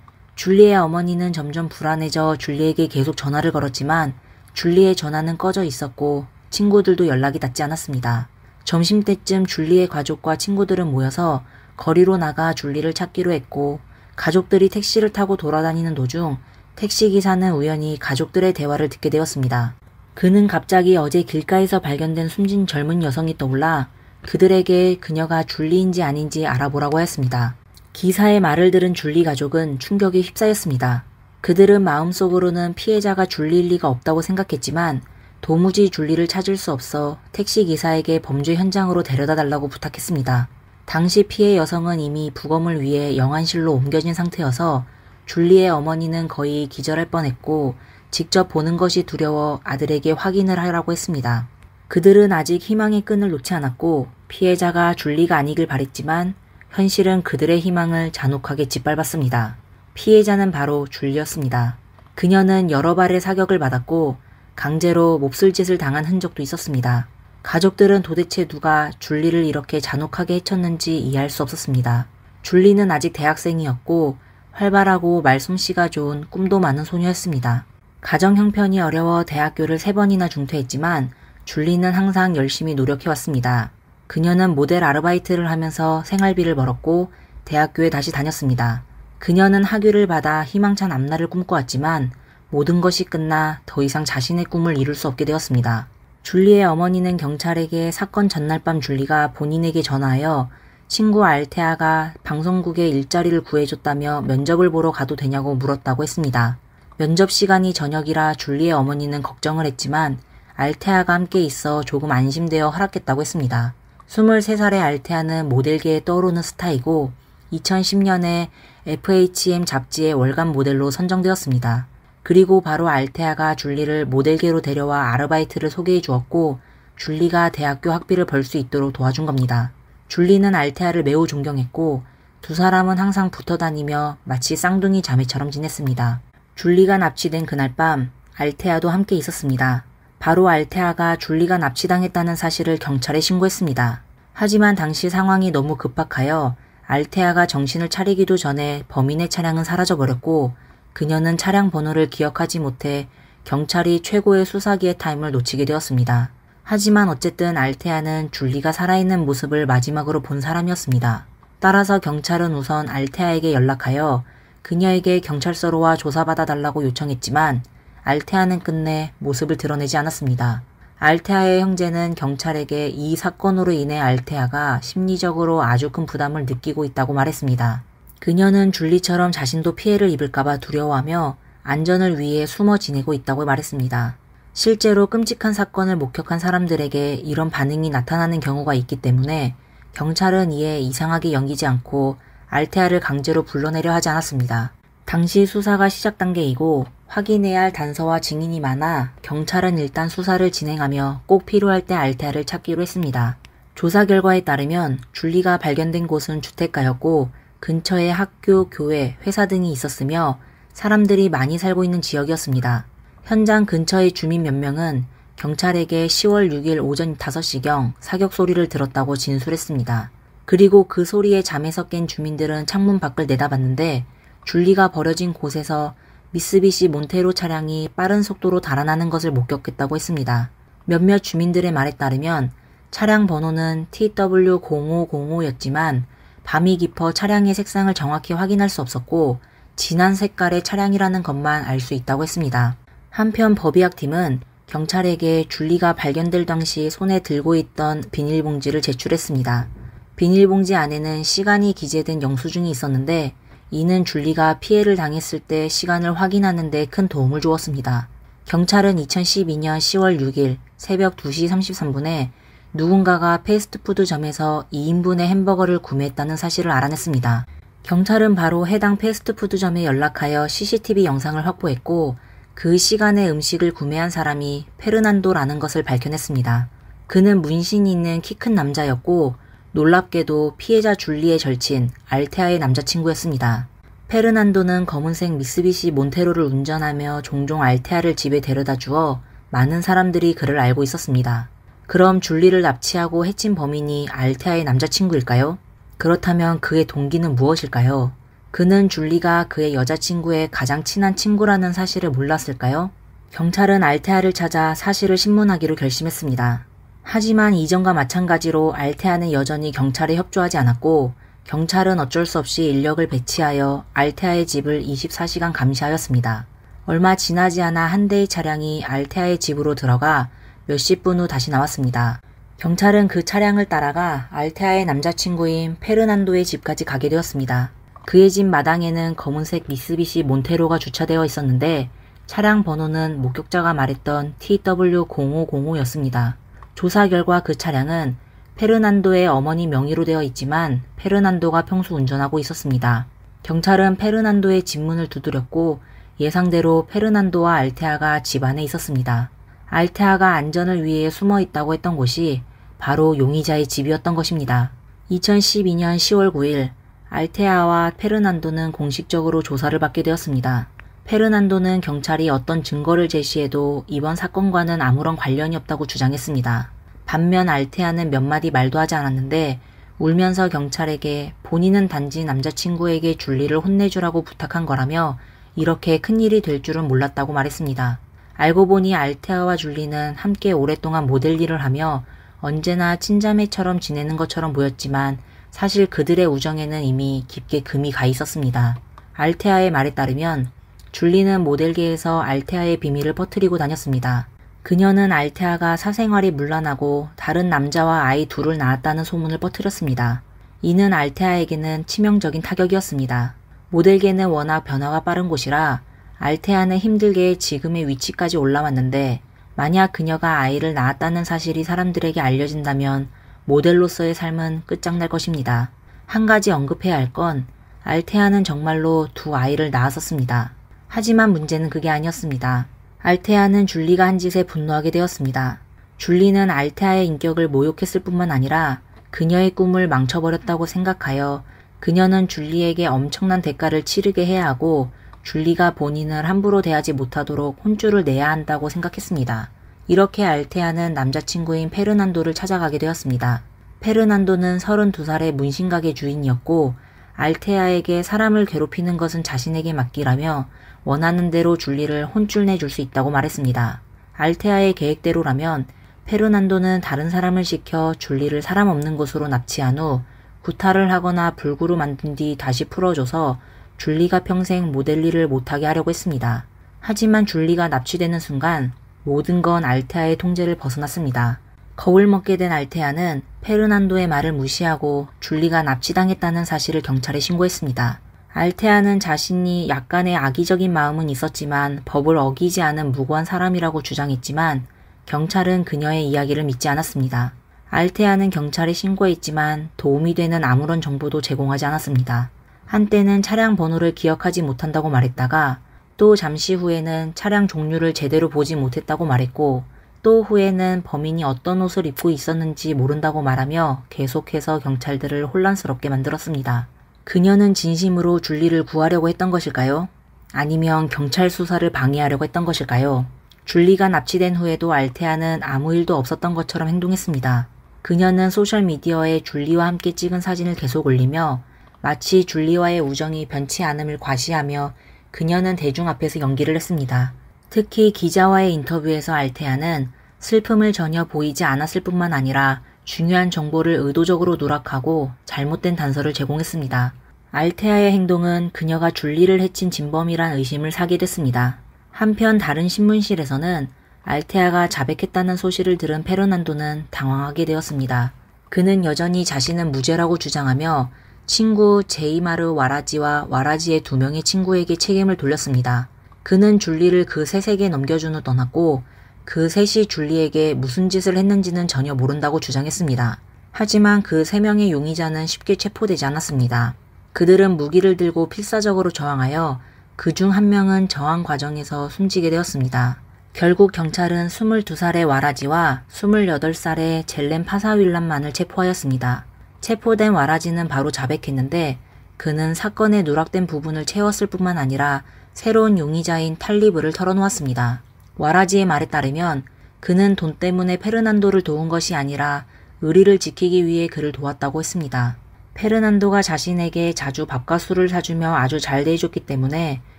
줄리의 어머니는 점점 불안해져 줄리에게 계속 전화를 걸었지만 줄리의 전화는 꺼져 있었고 친구들도 연락이 닿지 않았습니다. 점심때쯤 줄리의 가족과 친구들은 모여서 거리로 나가 줄리를 찾기로 했고 가족들이 택시를 타고 돌아다니는 도중 택시기사는 우연히 가족들의 대화를 듣게 되었습니다. 그는 갑자기 어제 길가에서 발견된 숨진 젊은 여성이 떠올라 그들에게 그녀가 줄리인지 아닌지 알아보라고 하였습니다. 기사의 말을 들은 줄리 가족은 충격에 휩싸였습니다. 그들은 마음속으로는 피해자가 줄리일 리가 없다고 생각했지만 도무지 줄리를 찾을 수 없어 택시기사에게 범죄 현장으로 데려다 달라고 부탁했습니다. 당시 피해 여성은 이미 부검을 위해 영안실로 옮겨진 상태여서 줄리의 어머니는 거의 기절할 뻔했고 직접 보는 것이 두려워 아들에게 확인을 하라고 했습니다. 그들은 아직 희망의 끈을 놓지 않았고 피해자가 줄리가 아니길 바랬지만 현실은 그들의 희망을 잔혹하게 짓밟았습니다. 피해자는 바로 줄리였습니다. 그녀는 여러 발의 사격을 받았고 강제로 몹쓸 짓을 당한 흔적도 있었습니다. 가족들은 도대체 누가 줄리를 이렇게 잔혹하게 해쳤는지 이해할 수 없었습니다. 줄리는 아직 대학생이었고 활발하고 말솜씨가 좋은 꿈도 많은 소녀였습니다. 가정 형편이 어려워 대학교를 3번이나 중퇴했지만 줄리는 항상 열심히 노력해왔습니다. 그녀는 모델 아르바이트를 하면서 생활비를 벌었고 대학교에 다시 다녔습니다. 그녀는 학위를 받아 희망찬 앞날을 꿈꿔왔지만 모든 것이 끝나 더 이상 자신의 꿈을 이룰 수 없게 되었습니다. 줄리의 어머니는 경찰에게 사건 전날 밤 줄리가 본인에게 전화하여 친구 알테아가 방송국에 일자리를 구해줬다며 면접을 보러 가도 되냐고 물었다고 했습니다. 면접 시간이 저녁이라 줄리의 어머니는 걱정을 했지만 알테아가 함께 있어 조금 안심되어 허락했다고 했습니다. 23살의 알테아는 모델계에 떠오르는 스타이고 2010년에 FHM 잡지의 월간 모델로 선정되었습니다. 그리고 바로 알테아가 줄리를 모델계로 데려와 아르바이트를 소개해 주었고 줄리가 대학교 학비를 벌 수 있도록 도와준 겁니다. 줄리는 알테아를 매우 존경했고 두 사람은 항상 붙어 다니며 마치 쌍둥이 자매처럼 지냈습니다. 줄리가 납치된 그날 밤 알테아도 함께 있었습니다. 바로 알테아가 줄리가 납치당했다는 사실을 경찰에 신고했습니다. 하지만 당시 상황이 너무 급박하여 알테아가 정신을 차리기도 전에 범인의 차량은 사라져버렸고 그녀는 차량 번호를 기억하지 못해 경찰이 최고의 수사기의 타임을 놓치게 되었습니다. 하지만 어쨌든 알테아는 줄리가 살아있는 모습을 마지막으로 본 사람이었습니다. 따라서 경찰은 우선 알테아에게 연락하여 그녀에게 경찰서로 와 조사받아달라고 요청했지만 알테아는 끝내 모습을 드러내지 않았습니다. 알테아의 형제는 경찰에게 이 사건으로 인해 알테아가 심리적으로 아주 큰 부담을 느끼고 있다고 말했습니다. 그녀는 줄리처럼 자신도 피해를 입을까봐 두려워하며 안전을 위해 숨어 지내고 있다고 말했습니다. 실제로 끔찍한 사건을 목격한 사람들에게 이런 반응이 나타나는 경우가 있기 때문에 경찰은 이에 이상하게 여기지 않고 알테아를 강제로 불러내려 하지 않았습니다. 당시 수사가 시작 단계이고 확인해야 할 단서와 증인이 많아 경찰은 일단 수사를 진행하며 꼭 필요할 때 알테아를 찾기로 했습니다. 조사 결과에 따르면 줄리가 발견된 곳은 주택가였고 근처에 학교, 교회, 회사 등이 있었으며 사람들이 많이 살고 있는 지역이었습니다. 현장 근처의 주민 몇 명은 경찰에게 10월 6일 오전 5시경 사격 소리를 들었다고 진술했습니다. 그리고 그 소리에 잠에서 깬 주민들은 창문 밖을 내다봤는데 줄리가 버려진 곳에서 미쓰비시 몬테로 차량이 빠른 속도로 달아나는 것을 목격했다고 했습니다. 몇몇 주민들의 말에 따르면 차량 번호는 TW0505였지만 밤이 깊어 차량의 색상을 정확히 확인할 수 없었고 진한 색깔의 차량이라는 것만 알 수 있다고 했습니다. 한편 법의학팀은 경찰에게 줄리가 발견될 당시 손에 들고 있던 비닐봉지를 제출했습니다. 비닐봉지 안에는 시간이 기재된 영수증이 있었는데 이는 줄리가 피해를 당했을 때 시간을 확인하는 데 큰 도움을 주었습니다. 경찰은 2012년 10월 6일 새벽 2시 33분에 누군가가 패스트푸드점에서 2인분의 햄버거를 구매했다는 사실을 알아냈습니다. 경찰은 바로 해당 패스트푸드점에 연락하여 CCTV 영상을 확보했고 그 시간에 음식을 구매한 사람이 페르난도라는 것을 밝혀냈습니다. 그는 문신이 있는 키 큰 남자였고 놀랍게도 피해자 줄리의 절친 알테아의 남자친구였습니다. 페르난도는 검은색 미쓰비시 몬테로를 운전하며 종종 알테아를 집에 데려다 주어 많은 사람들이 그를 알고 있었습니다. 그럼 줄리를 납치하고 해친 범인이 알테아의 남자친구일까요? 그렇다면 그의 동기는 무엇일까요? 그는 줄리가 그의 여자친구의 가장 친한 친구라는 사실을 몰랐을까요? 경찰은 알테아를 찾아 사실을 신문하기로 결심했습니다. 하지만 이전과 마찬가지로 알테아는 여전히 경찰에 협조하지 않았고 경찰은 어쩔 수 없이 인력을 배치하여 알테아의 집을 24시간 감시하였습니다. 얼마 지나지 않아 한 대의 차량이 알테아의 집으로 들어가 몇십 분 후 다시 나왔습니다. 경찰은 그 차량을 따라가 알테아의 남자친구인 페르난도의 집까지 가게 되었습니다. 그의 집 마당에는 검은색 미쓰비시 몬테로가 주차되어 있었는데 차량 번호는 목격자가 말했던 TW0505였습니다. 조사 결과 그 차량은 페르난도의 어머니 명의로 되어 있지만 페르난도가 평소 운전하고 있었습니다. 경찰은 페르난도의 집 문을 두드렸고 예상대로 페르난도와 알테아가 집 안에 있었습니다. 알테아가 안전을 위해 숨어 있다고 했던 곳이 바로 용의자의 집이었던 것입니다. 2012년 10월 9일 알테아와 페르난도는 공식적으로 조사를 받게 되었습니다. 페르난도는 경찰이 어떤 증거를 제시해도 이번 사건과는 아무런 관련이 없다고 주장했습니다. 반면 알테아는 몇 마디 말도 하지 않았는데 울면서 경찰에게 본인은 단지 남자친구에게 줄리를 혼내주라고 부탁한 거라며 이렇게 큰일이 될 줄은 몰랐다고 말했습니다. 알고 보니 알테아와 줄리는 함께 오랫동안 모델 일을 하며 언제나 친자매처럼 지내는 것처럼 보였지만 사실 그들의 우정에는 이미 깊게 금이 가 있었습니다. 알테아의 말에 따르면 줄리는 모델계에서 알테아의 비밀을 퍼뜨리고 다녔습니다. 그녀는 알테아가 사생활이 문란하고 다른 남자와 아이 둘을 낳았다는 소문을 퍼뜨렸습니다. 이는 알테아에게는 치명적인 타격이었습니다. 모델계는 워낙 변화가 빠른 곳이라 알테아는 힘들게 지금의 위치까지 올라왔는데 만약 그녀가 아이를 낳았다는 사실이 사람들에게 알려진다면 모델로서의 삶은 끝장날 것입니다. 한 가지 언급해야 할 건 알테아는 정말로 두 아이를 낳았었습니다. 하지만 문제는 그게 아니었습니다. 알테아는 줄리가 한 짓에 분노하게 되었습니다. 줄리는 알테아의 인격을 모욕했을 뿐만 아니라 그녀의 꿈을 망쳐버렸다고 생각하여 그녀는 줄리에게 엄청난 대가를 치르게 해야 하고 줄리가 본인을 함부로 대하지 못하도록 혼쭐을 내야 한다고 생각했습니다. 이렇게 알테아는 남자친구인 페르난도를 찾아가게 되었습니다. 페르난도는 32살의 문신가게 주인이었고 알테아에게 사람을 괴롭히는 것은 자신에게 맡기라며 원하는 대로 줄리를 혼쭐 내줄 수 있다고 말했습니다. 알테아의 계획대로라면 페르난도는 다른 사람을 시켜 줄리를 사람 없는 곳으로 납치한 후 구타를 하거나 불구로 만든 뒤 다시 풀어줘서 줄리가 평생 모델 일을 못하게 하려고 했습니다. 하지만 줄리가 납치되는 순간 모든 건 알테아의 통제를 벗어났습니다. 겁을 먹게 된 알테아는 페르난도의 말을 무시하고 줄리가 납치당했다는 사실을 경찰에 신고했습니다. 알테아는 자신이 약간의 악의적인 마음은 있었지만 법을 어기지 않은 무고한 사람이라고 주장했지만 경찰은 그녀의 이야기를 믿지 않았습니다. 알테아는 경찰에 신고했지만 도움이 되는 아무런 정보도 제공하지 않았습니다. 한때는 차량 번호를 기억하지 못한다고 말했다가 또 잠시 후에는 차량 종류를 제대로 보지 못했다고 말했고 또 후에는 범인이 어떤 옷을 입고 있었는지 모른다고 말하며 계속해서 경찰들을 혼란스럽게 만들었습니다. 그녀는 진심으로 줄리를 구하려고 했던 것일까요? 아니면 경찰 수사를 방해하려고 했던 것일까요? 줄리가 납치된 후에도 알테아는 아무 일도 없었던 것처럼 행동했습니다. 그녀는 소셜미디어에 줄리와 함께 찍은 사진을 계속 올리며 마치 줄리와의 우정이 변치 않음을 과시하며 그녀는 대중 앞에서 연기를 했습니다. 특히 기자와의 인터뷰에서 알테아는 슬픔을 전혀 보이지 않았을 뿐만 아니라 중요한 정보를 의도적으로 누락하고 잘못된 단서를 제공했습니다. 알테아의 행동은 그녀가 줄리를 해친 진범이란 의심을 사게 됐습니다. 한편 다른 신문실에서는 알테아가 자백했다는 소식을 들은 페르난도는 당황하게 되었습니다. 그는 여전히 자신은 무죄라고 주장하며 친구 제이마르 와라지와 와라지의 2명의 친구에게 책임을 돌렸습니다. 그는 줄리를 그 셋에게 넘겨준 후 떠났고 그 셋이 줄리에게 무슨 짓을 했는지는 전혀 모른다고 주장했습니다. 하지만 그 3명의 용의자는 쉽게 체포되지 않았습니다. 그들은 무기를 들고 필사적으로 저항하여 그중 한 명은 저항 과정에서 숨지게 되었습니다. 결국 경찰은 22살의 와라지와 28살의 젤렌 파사윌란만을 체포하였습니다. 체포된 와라지는 바로 자백했는데 그는 사건의 누락된 부분을 채웠을 뿐만 아니라 새로운 용의자인 탈리브를 털어놓았습니다. 와라지의 말에 따르면 그는 돈 때문에 페르난도를 도운 것이 아니라 의리를 지키기 위해 그를 도왔다고 했습니다. 페르난도가 자신에게 자주 밥과 술을 사주며 아주 잘 대해줬기 때문에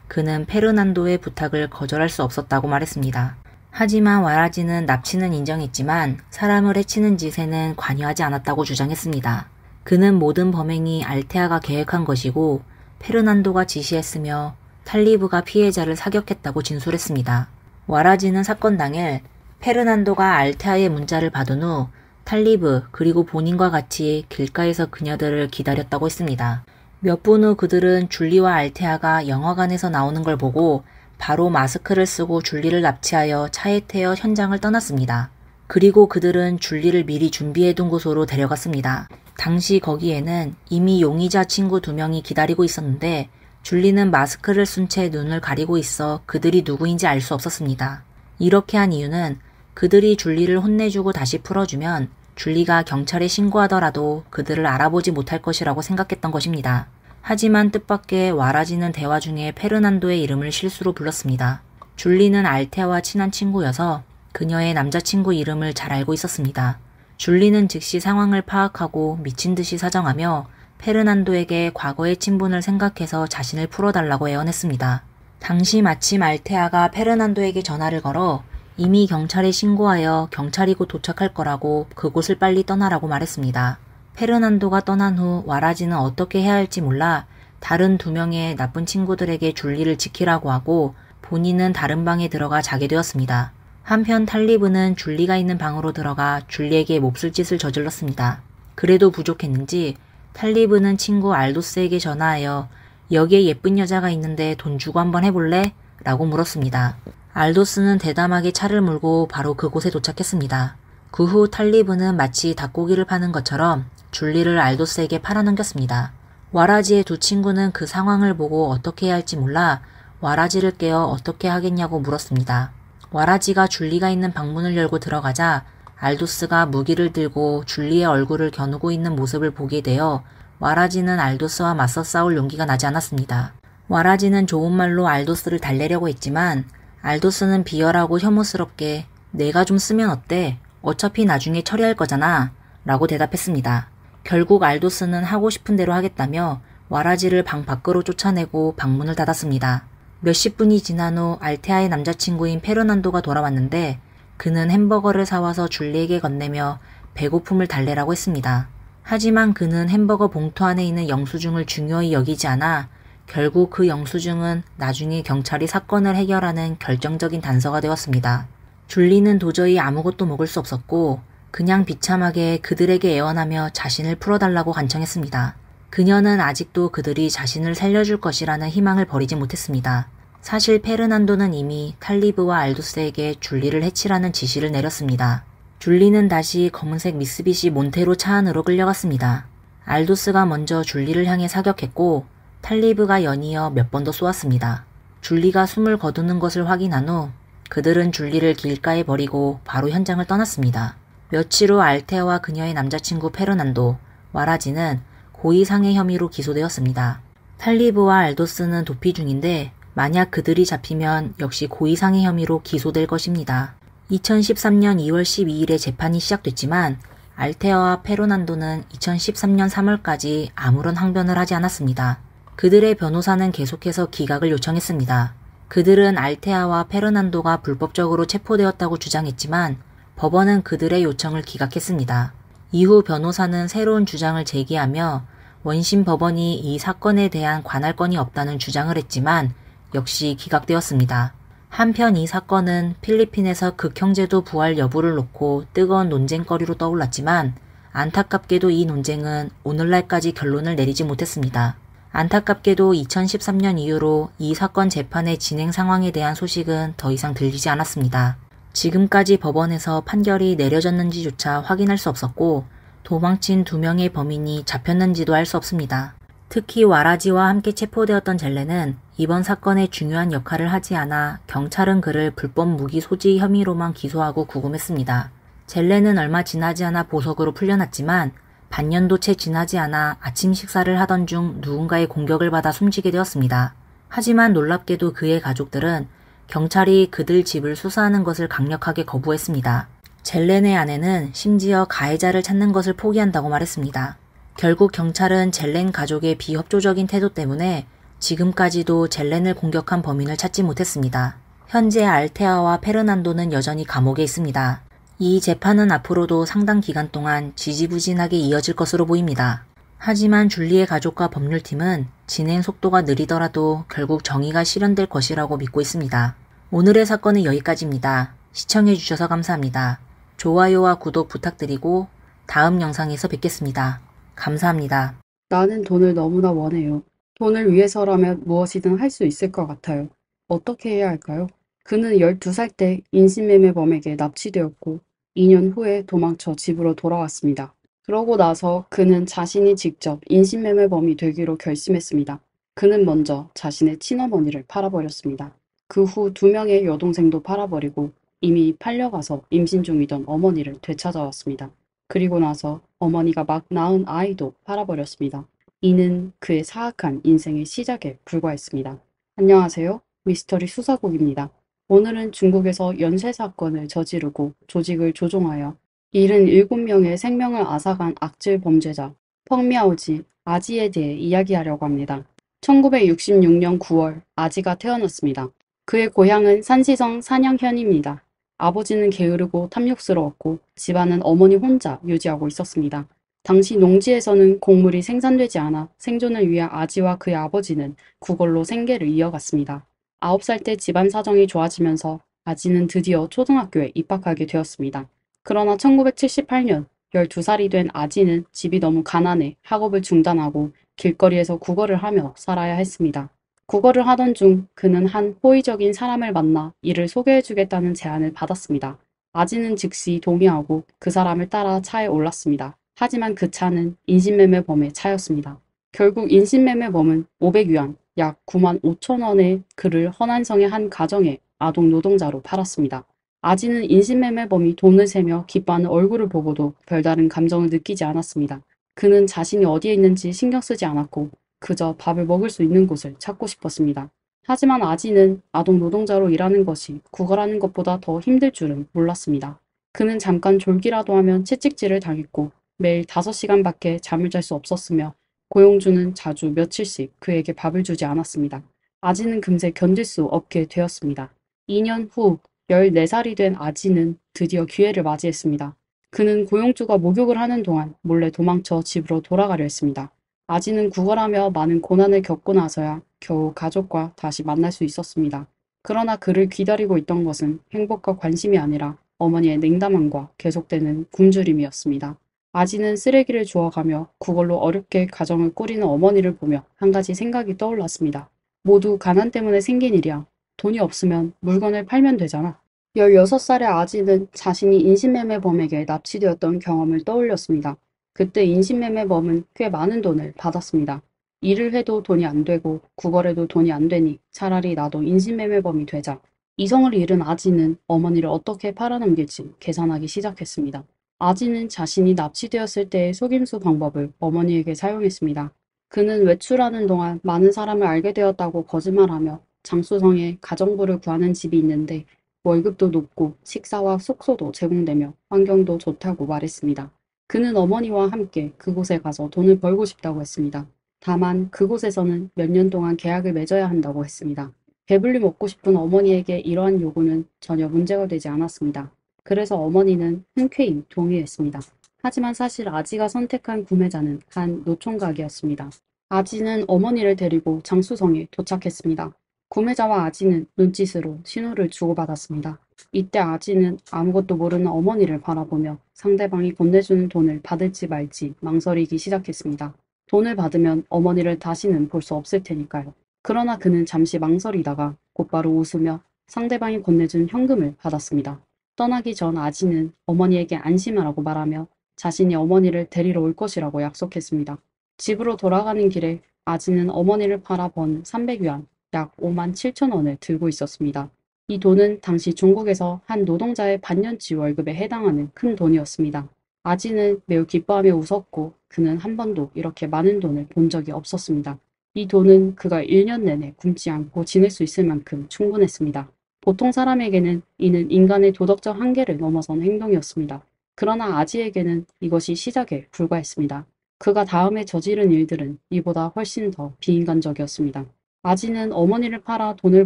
그는 페르난도의 부탁을 거절할 수 없었다고 말했습니다. 하지만 와라지는 납치는 인정했지만 사람을 해치는 짓에는 관여하지 않았다고 주장했습니다. 그는 모든 범행이 알테아가 계획한 것이고 페르난도가 지시했으며 탈리브가 피해자를 사격했다고 진술했습니다. 와라지는 사건 당일 페르난도가 알테아의 문자를 받은 후 탈리브 그리고 본인과 같이 길가에서 그녀들을 기다렸다고 했습니다. 몇 분 후 그들은 줄리와 알테아가 영화관에서 나오는 걸 보고 바로 마스크를 쓰고 줄리를 납치하여 차에 태워 현장을 떠났습니다. 그리고 그들은 줄리를 미리 준비해둔 곳으로 데려갔습니다. 당시 거기에는 이미 용의자 친구 2명이 기다리고 있었는데 줄리는 마스크를 쓴 채 눈을 가리고 있어 그들이 누구인지 알 수 없었습니다. 이렇게 한 이유는 그들이 줄리를 혼내주고 다시 풀어주면 줄리가 경찰에 신고하더라도 그들을 알아보지 못할 것이라고 생각했던 것입니다. 하지만 뜻밖의 와라지는 대화 중에 페르난도의 이름을 실수로 불렀습니다. 줄리는 알테아와 친한 친구여서 그녀의 남자친구 이름을 잘 알고 있었습니다. 줄리는 즉시 상황을 파악하고 미친 듯이 사정하며 페르난도에게 과거의 친분을 생각해서 자신을 풀어달라고 애원했습니다. 당시 마침 알테아가 페르난도에게 전화를 걸어 이미 경찰에 신고하여 경찰이 곧 도착할 거라고 그곳을 빨리 떠나라고 말했습니다. 페르난도가 떠난 후 와라지는 어떻게 해야 할지 몰라 다른 2명의 나쁜 친구들에게 줄리를 지키라고 하고 본인은 다른 방에 들어가 자게 되었습니다. 한편 탈리브는 줄리가 있는 방으로 들어가 줄리에게 몹쓸 짓을 저질렀습니다. 그래도 부족했는지 탈리브는 친구 알도스에게 전화하여 여기에 예쁜 여자가 있는데 돈 주고 한번 해볼래? 라고 물었습니다. 알도스는 대담하게 차를 몰고 바로 그곳에 도착했습니다. 그 후 탈리브는 마치 닭고기를 파는 것처럼 줄리를 알도스에게 팔아넘겼습니다. 와라지의 2 친구는 그 상황을 보고 어떻게 해야 할지 몰라 와라지를 깨어 어떻게 하겠냐고 물었습니다. 와라지가 줄리가 있는 방문을 열고 들어가자 알도스가 무기를 들고 줄리의 얼굴을 겨누고 있는 모습을 보게 되어 와라지는 알도스와 맞서 싸울 용기가 나지 않았습니다. 와라지는 좋은 말로 알도스를 달래려고 했지만 알도스는 비열하고 혐오스럽게 내가 좀 쓰면 어때? 어차피 나중에 처리할 거잖아 라고 대답했습니다. 결국 알도스는 하고 싶은 대로 하겠다며 와라지를 방 밖으로 쫓아내고 방문을 닫았습니다. 몇십 분이 지난 후 알테아의 남자친구인 페르난도가 돌아왔는데 그는 햄버거를 사와서 줄리에게 건네며 배고픔을 달래라고 했습니다. 하지만 그는 햄버거 봉투 안에 있는 영수증을 중요히 여기지 않아 결국 그 영수증은 나중에 경찰이 사건을 해결하는 결정적인 단서가 되었습니다. 줄리는 도저히 아무것도 먹을 수 없었고 그냥 비참하게 그들에게 애원하며 자신을 풀어달라고 간청했습니다. 그녀는 아직도 그들이 자신을 살려줄 것이라는 희망을 버리지 못했습니다. 사실 페르난도는 이미 탈리브와 알도스에게 줄리를 해치라는 지시를 내렸습니다. 줄리는 다시 검은색 미쓰비시 몬테로 차 안으로 끌려갔습니다. 알도스가 먼저 줄리를 향해 사격했고 탈리브가 연이어 몇 번 더 쏘았습니다. 줄리가 숨을 거두는 것을 확인한 후 그들은 줄리를 길가에 버리고 바로 현장을 떠났습니다. 며칠 후 알테아와 그녀의 남자친구 페르난도, 와라지는 고의상해 혐의로 기소되었습니다. 탈리브와 알도스는 도피 중인데 만약 그들이 잡히면 역시 고의상해 혐의로 기소될 것입니다. 2013년 2월 12일에 재판이 시작됐지만 알테아와 페르난도는 2013년 3월까지 아무런 항변을 하지 않았습니다. 그들의 변호사는 계속해서 기각을 요청했습니다. 그들은 알테아와 페르난도가 불법적으로 체포되었다고 주장했지만 법원은 그들의 요청을 기각했습니다. 이후 변호사는 새로운 주장을 제기하며 원심 법원이 이 사건에 대한 관할권이 없다는 주장을 했지만 역시 기각되었습니다. 한편 이 사건은 필리핀에서 극형제도 부활 여부를 놓고 뜨거운 논쟁거리로 떠올랐지만 안타깝게도 이 논쟁은 오늘날까지 결론을 내리지 못했습니다. 안타깝게도 2013년 이후로 이 사건 재판의 진행 상황에 대한 소식은 더 이상 들리지 않았습니다. 지금까지 법원에서 판결이 내려졌는지조차 확인할 수 없었고 도망친 2명의 범인이 잡혔는지도 알 수 없습니다. 특히 와라지와 함께 체포되었던 젤레는 이번 사건에 중요한 역할을 하지 않아 경찰은 그를 불법 무기 소지 혐의로만 기소하고 구금했습니다. 젤레는 얼마 지나지 않아 보석으로 풀려났지만 반년도 채 지나지 않아 아침 식사를 하던 중 누군가의 공격을 받아 숨지게 되었습니다. 하지만 놀랍게도 그의 가족들은 경찰이 그들 집을 수사하는 것을 강력하게 거부했습니다. 젤렌의 아내는 심지어 가해자를 찾는 것을 포기한다고 말했습니다. 결국 경찰은 젤렌 가족의 비협조적인 태도 때문에 지금까지도 젤렌을 공격한 범인을 찾지 못했습니다. 현재 알테아와 페르난도는 여전히 감옥에 있습니다. 이 재판은 앞으로도 상당 기간 동안 지지부진하게 이어질 것으로 보입니다. 하지만 줄리의 가족과 법률팀은 진행 속도가 느리더라도 결국 정의가 실현될 것이라고 믿고 있습니다. 오늘의 사건은 여기까지입니다. 시청해주셔서 감사합니다. 좋아요와 구독 부탁드리고 다음 영상에서 뵙겠습니다. 감사합니다. 나는 돈을 너무나 원해요. 돈을 위해서라면 무엇이든 할 수 있을 것 같아요. 어떻게 해야 할까요? 그는 12살 때 인신매매범에게 납치되었고 2년 후에 도망쳐 집으로 돌아왔습니다. 그러고 나서 그는 자신이 직접 인신매매범이 되기로 결심했습니다. 그는 먼저 자신의 친어머니를 팔아버렸습니다. 그 후 2명의 여동생도 팔아버리고 이미 팔려가서 임신 중이던 어머니를 되찾아왔습니다. 그리고 나서 어머니가 막 낳은 아이도 팔아버렸습니다. 이는 그의 사악한 인생의 시작에 불과했습니다. 안녕하세요. 미스터리 수사국입니다. 오늘은 중국에서 연쇄 사건을 저지르고 조직을 조종하여 77명의 생명을 앗아간 악질 범죄자 펑미아오지 아지에 대해 이야기하려고 합니다. 1966년 9월 아지가 태어났습니다. 그의 고향은 산시성 산양현입니다. 아버지는 게으르고 탐욕스러웠고 집안은 어머니 혼자 유지하고 있었습니다. 당시 농지에서는 곡물이 생산되지 않아 생존을 위해 아지와 그의 아버지는 구걸로 생계를 이어갔습니다. 9살 때 집안 사정이 좋아지면서 아지는 드디어 초등학교에 입학하게 되었습니다. 그러나 1978년 12살이 된 아지는 집이 너무 가난해 학업을 중단하고 길거리에서 구걸을 하며 살아야 했습니다. 구걸을 하던 중 그는 한 호의적인 사람을 만나 이를 소개해주겠다는 제안을 받았습니다. 아지는 즉시 동의하고 그 사람을 따라 차에 올랐습니다. 하지만 그 차는 인신매매범의 차였습니다. 결국 인신매매범은 500위안, 약 9만 5천 원의 그를 허난성의 한 가정에 아동 노동자로 팔았습니다. 아지는 인신매매범이 돈을 세며 기뻐하는 얼굴을 보고도 별다른 감정을 느끼지 않았습니다. 그는 자신이 어디에 있는지 신경 쓰지 않았고 그저 밥을 먹을 수 있는 곳을 찾고 싶었습니다. 하지만 아지는 아동 노동자로 일하는 것이 구걸하는 것보다 더 힘들 줄은 몰랐습니다. 그는 잠깐 졸기라도 하면 채찍질을 당했고 매일 5시간밖에 잠을 잘 수 없었으며 고용주는 자주 며칠씩 그에게 밥을 주지 않았습니다. 아지는 금세 견딜 수 없게 되었습니다. 2년 후 14살이 된 아지는 드디어 기회를 맞이했습니다. 그는 고용주가 목욕을 하는 동안 몰래 도망쳐 집으로 돌아가려 했습니다. 아지는 구걸하며 많은 고난을 겪고 나서야 겨우 가족과 다시 만날 수 있었습니다. 그러나 그를 기다리고 있던 것은 행복과 관심이 아니라 어머니의 냉담함과 계속되는 굶주림이었습니다. 아지는 쓰레기를 주워가며 그걸로 어렵게 가정을 꾸리는 어머니를 보며 한 가지 생각이 떠올랐습니다. 모두 가난 때문에 생긴 일이야. 돈이 없으면 물건을 팔면 되잖아. 16살의 아지는 자신이 인신매매범에게 납치되었던 경험을 떠올렸습니다. 그때 인신매매범은 꽤 많은 돈을 받았습니다. 일을 해도 돈이 안 되고 구걸해도 돈이 안 되니 차라리 나도 인신매매범이 되자. 이성을 잃은 아지는 어머니를 어떻게 팔아넘길지 계산하기 시작했습니다. 아지는 자신이 납치되었을 때의 속임수 방법을 어머니에게 사용했습니다. 그는 외출하는 동안 많은 사람을 알게 되었다고 거짓말하며 장수성에 가정부를 구하는 집이 있는데 월급도 높고 식사와 숙소도 제공되며 환경도 좋다고 말했습니다. 그는 어머니와 함께 그곳에 가서 돈을 벌고 싶다고 했습니다. 다만 그곳에서는 몇 년 동안 계약을 맺어야 한다고 했습니다. 배불리 먹고 싶은 어머니에게 이러한 요구는 전혀 문제가 되지 않았습니다. 그래서 어머니는 흔쾌히 동의했습니다. 하지만 사실 아지가 선택한 구매자는 한 노총각이었습니다. 아지는 어머니를 데리고 장수성에 도착했습니다. 구매자와 아지는 눈짓으로 신호를 주고받았습니다. 이때 아지는 아무것도 모르는 어머니를 바라보며 상대방이 건네주는 돈을 받을지 말지 망설이기 시작했습니다. 돈을 받으면 어머니를 다시는 볼 수 없을 테니까요. 그러나 그는 잠시 망설이다가 곧바로 웃으며 상대방이 건네준 현금을 받았습니다. 떠나기 전 아지는 어머니에게 안심하라고 말하며 자신이 어머니를 데리러 올 것이라고 약속했습니다. 집으로 돌아가는 길에 아지는 어머니를 팔아 번 300위안, 약 5만 7천 원을 들고 있었습니다. 이 돈은 당시 중국에서 한 노동자의 반년치 월급에 해당하는 큰 돈이었습니다. 아지는 매우 기뻐하며 웃었고 그는 한 번도 이렇게 많은 돈을 본 적이 없었습니다. 이 돈은 그가 1년 내내 굶지 않고 지낼 수 있을 만큼 충분했습니다. 보통 사람에게는 이는 인간의 도덕적 한계를 넘어선 행동이었습니다. 그러나 아지에게는 이것이 시작에 불과했습니다. 그가 다음에 저지른 일들은 이보다 훨씬 더 비인간적이었습니다. 아지는 어머니를 팔아 돈을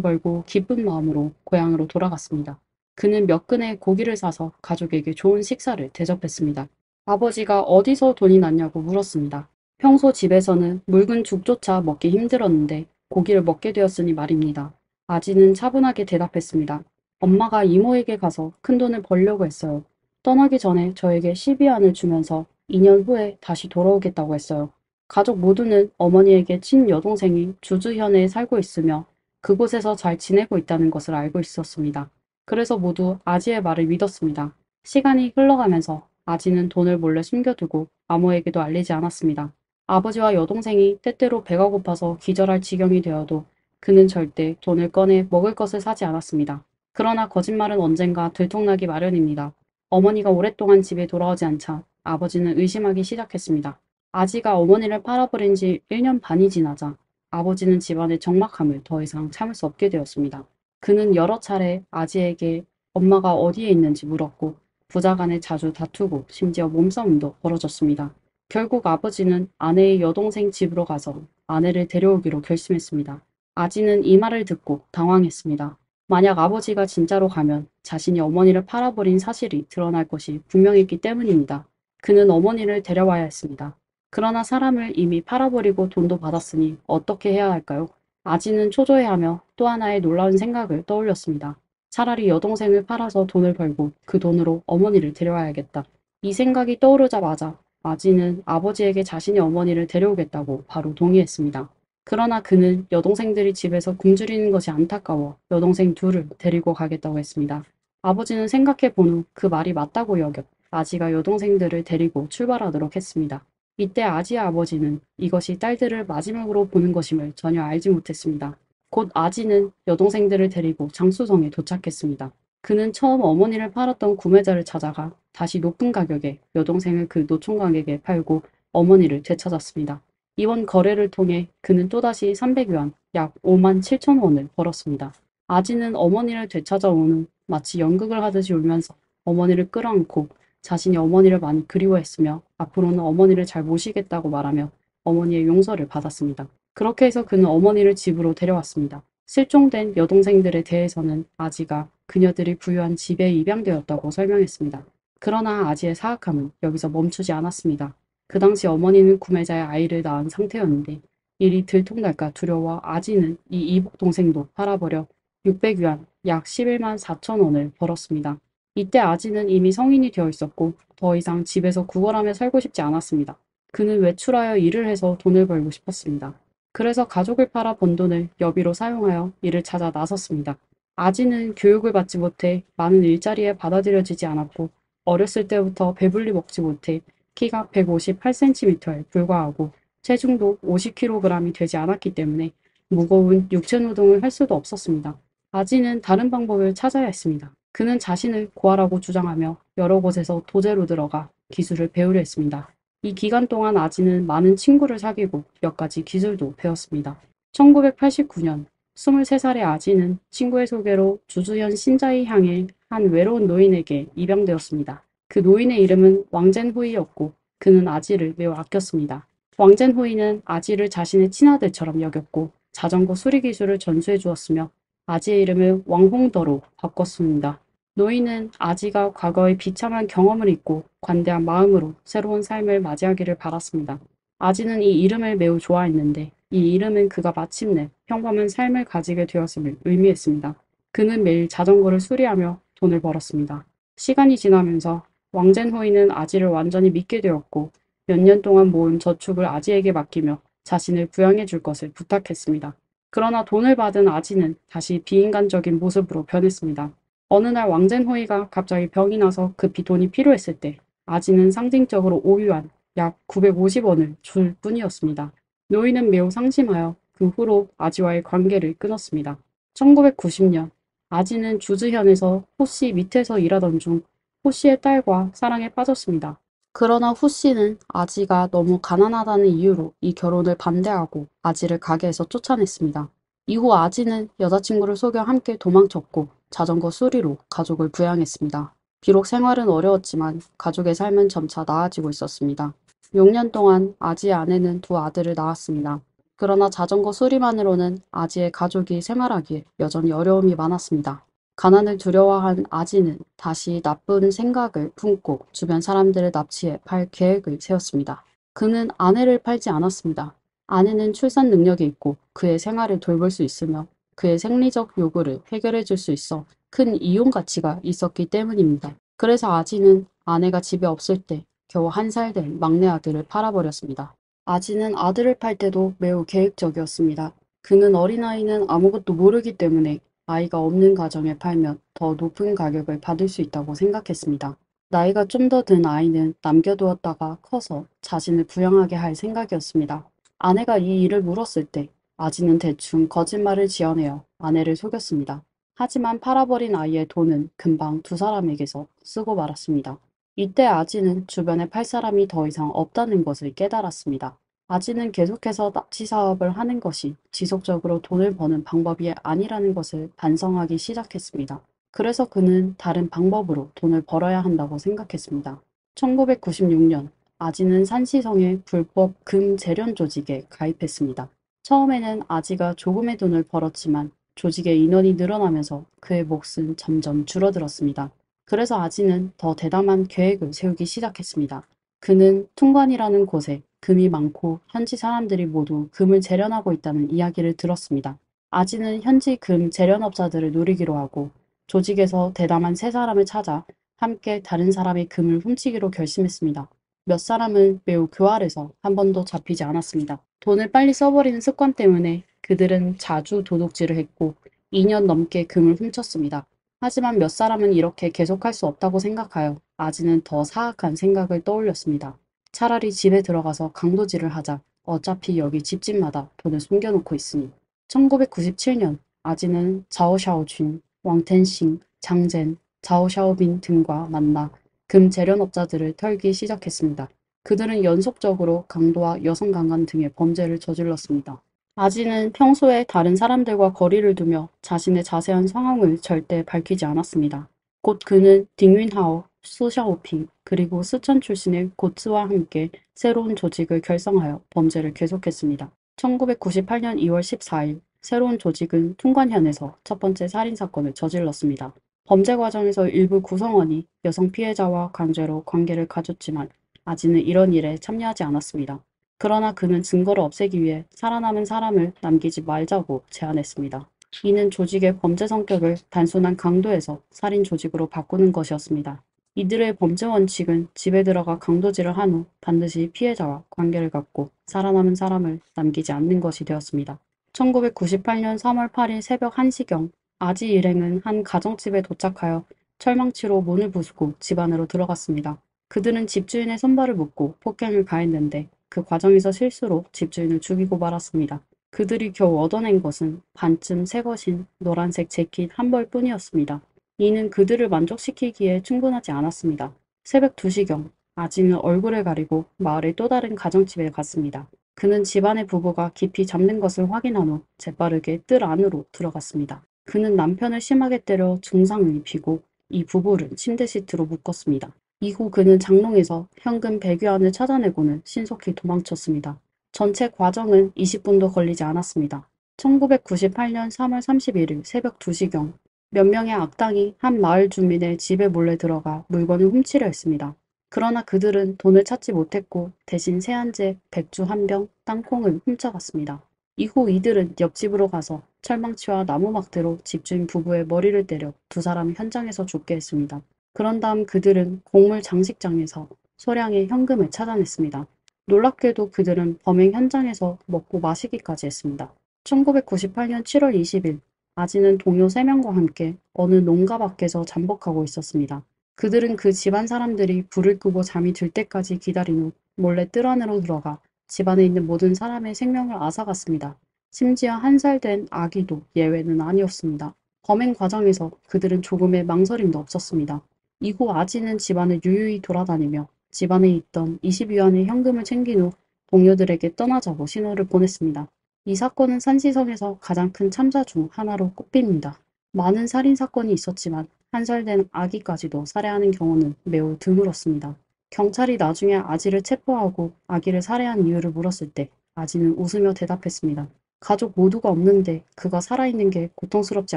벌고 기쁜 마음으로 고향으로 돌아갔습니다. 그는 몇 근의 고기를 사서 가족에게 좋은 식사를 대접했습니다. 아버지가 어디서 돈이 났냐고 물었습니다. 평소 집에서는 묽은 죽조차 먹기 힘들었는데 고기를 먹게 되었으니 말입니다. 아지는 차분하게 대답했습니다. 엄마가 이모에게 가서 큰돈을 벌려고 했어요. 떠나기 전에 저에게 12안을 주면서 2년 후에 다시 돌아오겠다고 했어요. 가족 모두는 어머니에게 친여동생이 주주현에 살고 있으며 그곳에서 잘 지내고 있다는 것을 알고 있었습니다. 그래서 모두 아지의 말을 믿었습니다. 시간이 흘러가면서 아지는 돈을 몰래 숨겨두고 아무에게도 알리지 않았습니다. 아버지와 여동생이 때때로 배가 고파서 기절할 지경이 되어도 그는 절대 돈을 꺼내 먹을 것을 사지 않았습니다. 그러나 거짓말은 언젠가 들통나기 마련입니다. 어머니가 오랫동안 집에 돌아오지 않자 아버지는 의심하기 시작했습니다. 아지가 어머니를 팔아버린 지 1년 반이 지나자 아버지는 집안의 적막함을 더 이상 참을 수 없게 되었습니다. 그는 여러 차례 아지에게 엄마가 어디에 있는지 물었고 부자 간에 자주 다투고 심지어 몸싸움도 벌어졌습니다. 결국 아버지는 아내의 여동생 집으로 가서 아내를 데려오기로 결심했습니다. 아지는 이 말을 듣고 당황했습니다. 만약 아버지가 진짜로 가면 자신이 어머니를 팔아버린 사실이 드러날 것이 분명했기 때문입니다. 그는 어머니를 데려와야 했습니다. 그러나 사람을 이미 팔아버리고 돈도 받았으니 어떻게 해야 할까요? 아지는 초조해하며 또 하나의 놀라운 생각을 떠올렸습니다. 차라리 여동생을 팔아서 돈을 벌고 그 돈으로 어머니를 데려와야겠다. 이 생각이 떠오르자마자 아지는 아버지에게 자신이 어머니를 데려오겠다고 바로 동의했습니다. 그러나 그는 여동생들이 집에서 굶주리는 것이 안타까워 여동생 둘을 데리고 가겠다고 했습니다. 아버지는 생각해 본 후 그 말이 맞다고 여겨 아지가 여동생들을 데리고 출발하도록 했습니다. 이때 아지의 아버지는 이것이 딸들을 마지막으로 보는 것임을 전혀 알지 못했습니다. 곧 아지는 여동생들을 데리고 장수성에 도착했습니다. 그는 처음 어머니를 팔았던 구매자를 찾아가 다시 높은 가격에 여동생을 그 노총각에게 팔고 어머니를 되찾았습니다. 이번 거래를 통해 그는 또다시 300위안, 약 5만 7천 원을 벌었습니다. 아지는 어머니를 되찾아온 후 마치 연극을 하듯이 울면서 어머니를 끌어안고 자신이 어머니를 많이 그리워했으며 앞으로는 어머니를 잘 모시겠다고 말하며 어머니의 용서를 받았습니다. 그렇게 해서 그는 어머니를 집으로 데려왔습니다. 실종된 여동생들에 대해서는 아지가 그녀들이 부유한 집에 입양되었다고 설명했습니다. 그러나 아지의 사악함은 여기서 멈추지 않았습니다. 그 당시 어머니는 구매자의 아이를 낳은 상태였는데 일이 들통날까 두려워 아지는 이 이복 동생도 팔아버려 600위안, 약 11만 4천 원을 벌었습니다. 이때 아지는 이미 성인이 되어 있었고 더 이상 집에서 구걸하며 살고 싶지 않았습니다. 그는 외출하여 일을 해서 돈을 벌고 싶었습니다. 그래서 가족을 팔아 번 돈을 여비로 사용하여 일을 찾아 나섰습니다. 아지는 교육을 받지 못해 많은 일자리에 받아들여지지 않았고 어렸을 때부터 배불리 먹지 못해 키가 158cm에 불과하고 체중도 50kg이 되지 않았기 때문에 무거운 육체 노동을 할 수도 없었습니다. 아지는 다른 방법을 찾아야 했습니다. 그는 자신을 고아라고 주장하며 여러 곳에서 도제로 들어가 기술을 배우려 했습니다. 이 기간 동안 아지는 많은 친구를 사귀고 몇 가지 기술도 배웠습니다. 1989년 23살의 아지는 친구의 소개로 주주현 신자이 향의 한 외로운 노인에게 입양되었습니다. 그 노인의 이름은 왕젠후이였고 그는 아지를 매우 아꼈습니다. 왕젠후이는 아지를 자신의 친아들처럼 여겼고 자전거 수리 기술을 전수해 주었으며 아지의 이름을 왕홍더로 바꿨습니다. 노인은 아지가 과거의 비참한 경험을 잊고 관대한 마음으로 새로운 삶을 맞이하기를 바랐습니다. 아지는 이 이름을 매우 좋아했는데 이 이름은 그가 마침내 평범한 삶을 가지게 되었음을 의미했습니다. 그는 매일 자전거를 수리하며 돈을 벌었습니다. 시간이 지나면서 왕젠호이는 아지를 완전히 믿게 되었고 몇 년 동안 모은 저축을 아지에게 맡기며 자신을 부양해 줄 것을 부탁했습니다. 그러나 돈을 받은 아지는 다시 비인간적인 모습으로 변했습니다. 어느 날 왕젠호이가 갑자기 병이 나서 급히 돈이 필요했을 때 아지는 상징적으로 5위안, 약 950원을 줄 뿐이었습니다. 노인은 매우 상심하여 그 후로 아지와의 관계를 끊었습니다. 1990년 아지는 주즈현에서 호씨 밑에서 일하던 중 호씨의 딸과 사랑에 빠졌습니다. 그러나 호씨는 아지가 너무 가난하다는 이유로 이 결혼을 반대하고 아지를 가게에서 쫓아냈습니다. 이후 아지는 여자친구를 속여 함께 도망쳤고 자전거 수리로 가족을 부양했습니다. 비록 생활은 어려웠지만 가족의 삶은 점차 나아지고 있었습니다. 6년 동안 아지의 아내는 두 아들을 낳았습니다. 그러나 자전거 수리만으로는 아지의 가족이 생활하기에 여전히 어려움이 많았습니다. 가난을 두려워한 아지는 다시 나쁜 생각을 품고 주변 사람들을 납치해 팔 계획을 세웠습니다. 그는 아내를 팔지 않았습니다. 아내는 출산 능력이 있고 그의 생활을 돌볼 수 있으며 그의 생리적 요구를 해결해 줄 수 있어 큰 이용 가치가 있었기 때문입니다. 그래서 아지는 아내가 집에 없을 때 겨우 1살 된 막내 아들을 팔아버렸습니다. 아지는 아들을 팔 때도 매우 계획적이었습니다. 그는 어린아이는 아무것도 모르기 때문에 아이가 없는 가정에 팔면 더 높은 가격을 받을 수 있다고 생각했습니다. 나이가 좀 더 든 아이는 남겨두었다가 커서 자신을 부양하게 할 생각이었습니다. 아내가 이 일을 물었을 때 아지는 대충 거짓말을 지어내어 아내를 속였습니다. 하지만 팔아버린 아이의 돈은 금방 두 사람에게서 쓰고 말았습니다. 이때 아지는 주변에 팔 사람이 더 이상 없다는 것을 깨달았습니다. 아지는 계속해서 납치 사업을 하는 것이 지속적으로 돈을 버는 방법이 아니라는 것을 반성하기 시작했습니다. 그래서 그는 다른 방법으로 돈을 벌어야 한다고 생각했습니다. 1996년 아지는 산시성의 불법 금 재련 조직에 가입했습니다. 처음에는 아지가 조금의 돈을 벌었지만 조직의 인원이 늘어나면서 그의 몫은 점점 줄어들었습니다. 그래서 아지는 더 대담한 계획을 세우기 시작했습니다. 그는 퉁관이라는 곳에 금이 많고 현지 사람들이 모두 금을 재련하고 있다는 이야기를 들었습니다. 아지는 현지 금 재련업자들을 노리기로 하고 조직에서 대담한 세 사람을 찾아 함께 다른 사람의 금을 훔치기로 결심했습니다. 몇 사람은 매우 교활해서 한 번도 잡히지 않았습니다. 돈을 빨리 써버리는 습관 때문에 그들은 자주 도둑질을 했고 2년 넘게 금을 훔쳤습니다. 하지만 몇 사람은 이렇게 계속할 수 없다고 생각하여 아지는 더 사악한 생각을 떠올렸습니다. 차라리 집에 들어가서 강도질을 하자. 어차피 여기 집집마다 돈을 숨겨놓고 있으니. 1997년 아지는 자오샤오쥔, 왕텐싱, 장젠, 자오샤오빈 등과 만나 금 재련업자들을 털기 시작했습니다. 그들은 연속적으로 강도와 여성 강간 등의 범죄를 저질렀습니다. 아지는 평소에 다른 사람들과 거리를 두며 자신의 자세한 상황을 절대 밝히지 않았습니다. 곧 그는 딩윈하오, 수샤오핑, 그리고 스천 출신의 고츠와 함께 새로운 조직을 결성하여 범죄를 계속했습니다. 1998년 2월 14일 새로운 조직은 퉁관현에서 첫 번째 살인사건을 저질렀습니다. 범죄 과정에서 일부 구성원이 여성 피해자와 강제로 관계를 가졌지만 아지는 이런 일에 참여하지 않았습니다. 그러나 그는 증거를 없애기 위해 살아남은 사람을 남기지 말자고 제안했습니다. 이는 조직의 범죄 성격을 단순한 강도에서 살인 조직으로 바꾸는 것이었습니다. 이들의 범죄 원칙은 집에 들어가 강도질을 한 후 반드시 피해자와 관계를 갖고 살아남은 사람을 남기지 않는 것이 되었습니다. 1998년 3월 8일 새벽 1시경 아지 일행은 한 가정집에 도착하여 철망치로 문을 부수고 집 안으로 들어갔습니다. 그들은 집주인의 손발을 묶고 폭행을 가했는데 그 과정에서 실수로 집주인을 죽이고 말았습니다. 그들이 겨우 얻어낸 것은 반쯤 새 것인 노란색 재킷 한 벌뿐이었습니다. 이는 그들을 만족시키기에 충분하지 않았습니다. 새벽 2시경 아지는 얼굴을 가리고 마을의 또 다른 가정집에 갔습니다. 그는 집안의 부부가 깊이 잠든 것을 확인한 후 재빠르게 뜰 안으로 들어갔습니다. 그는 남편을 심하게 때려 중상을 입히고 이 부부를 침대 시트로 묶었습니다. 이후 그는 장롱에서 현금 100여 안을 찾아내고는 신속히 도망쳤습니다. 전체 과정은 20분도 걸리지 않았습니다. 1998년 3월 31일 새벽 2시경 몇 명의 악당이 한 마을 주민의 집에 몰래 들어가 물건을 훔치려 했습니다. 그러나 그들은 돈을 찾지 못했고 대신 세안제, 백주 한 병, 땅콩을 훔쳐갔습니다. 이후 이들은 옆집으로 가서 철망치와 나무막대로 집주인 부부의 머리를 때려 두 사람 현장에서 죽게 했습니다. 그런 다음 그들은 곡물 장식장에서 소량의 현금을 찾아냈습니다. 놀랍게도 그들은 범행 현장에서 먹고 마시기까지 했습니다. 1998년 7월 20일 아지는 동료 3명과 함께 어느 농가 밖에서 잠복하고 있었습니다. 그들은 그 집안 사람들이 불을 끄고 잠이 들 때까지 기다린 후 몰래 뜰 안으로 들어가 집안에 있는 모든 사람의 생명을 앗아갔습니다. 심지어 1살 된 아기도 예외는 아니었습니다. 범행 과정에서 그들은 조금의 망설임도 없었습니다. 이후 아지는 집안을 유유히 돌아다니며 집안에 있던 20위안의 현금을 챙긴 후 동료들에게 떠나자고 신호를 보냈습니다. 이 사건은 산시성에서 가장 큰 참사 중 하나로 꼽힙니다. 많은 살인사건이 있었지만 1살 된 아기까지도 살해하는 경우는 매우 드물었습니다. 경찰이 나중에 아지를 체포하고 아기를 살해한 이유를 물었을 때 아지는 웃으며 대답했습니다. 가족 모두가 없는데 그가 살아있는 게 고통스럽지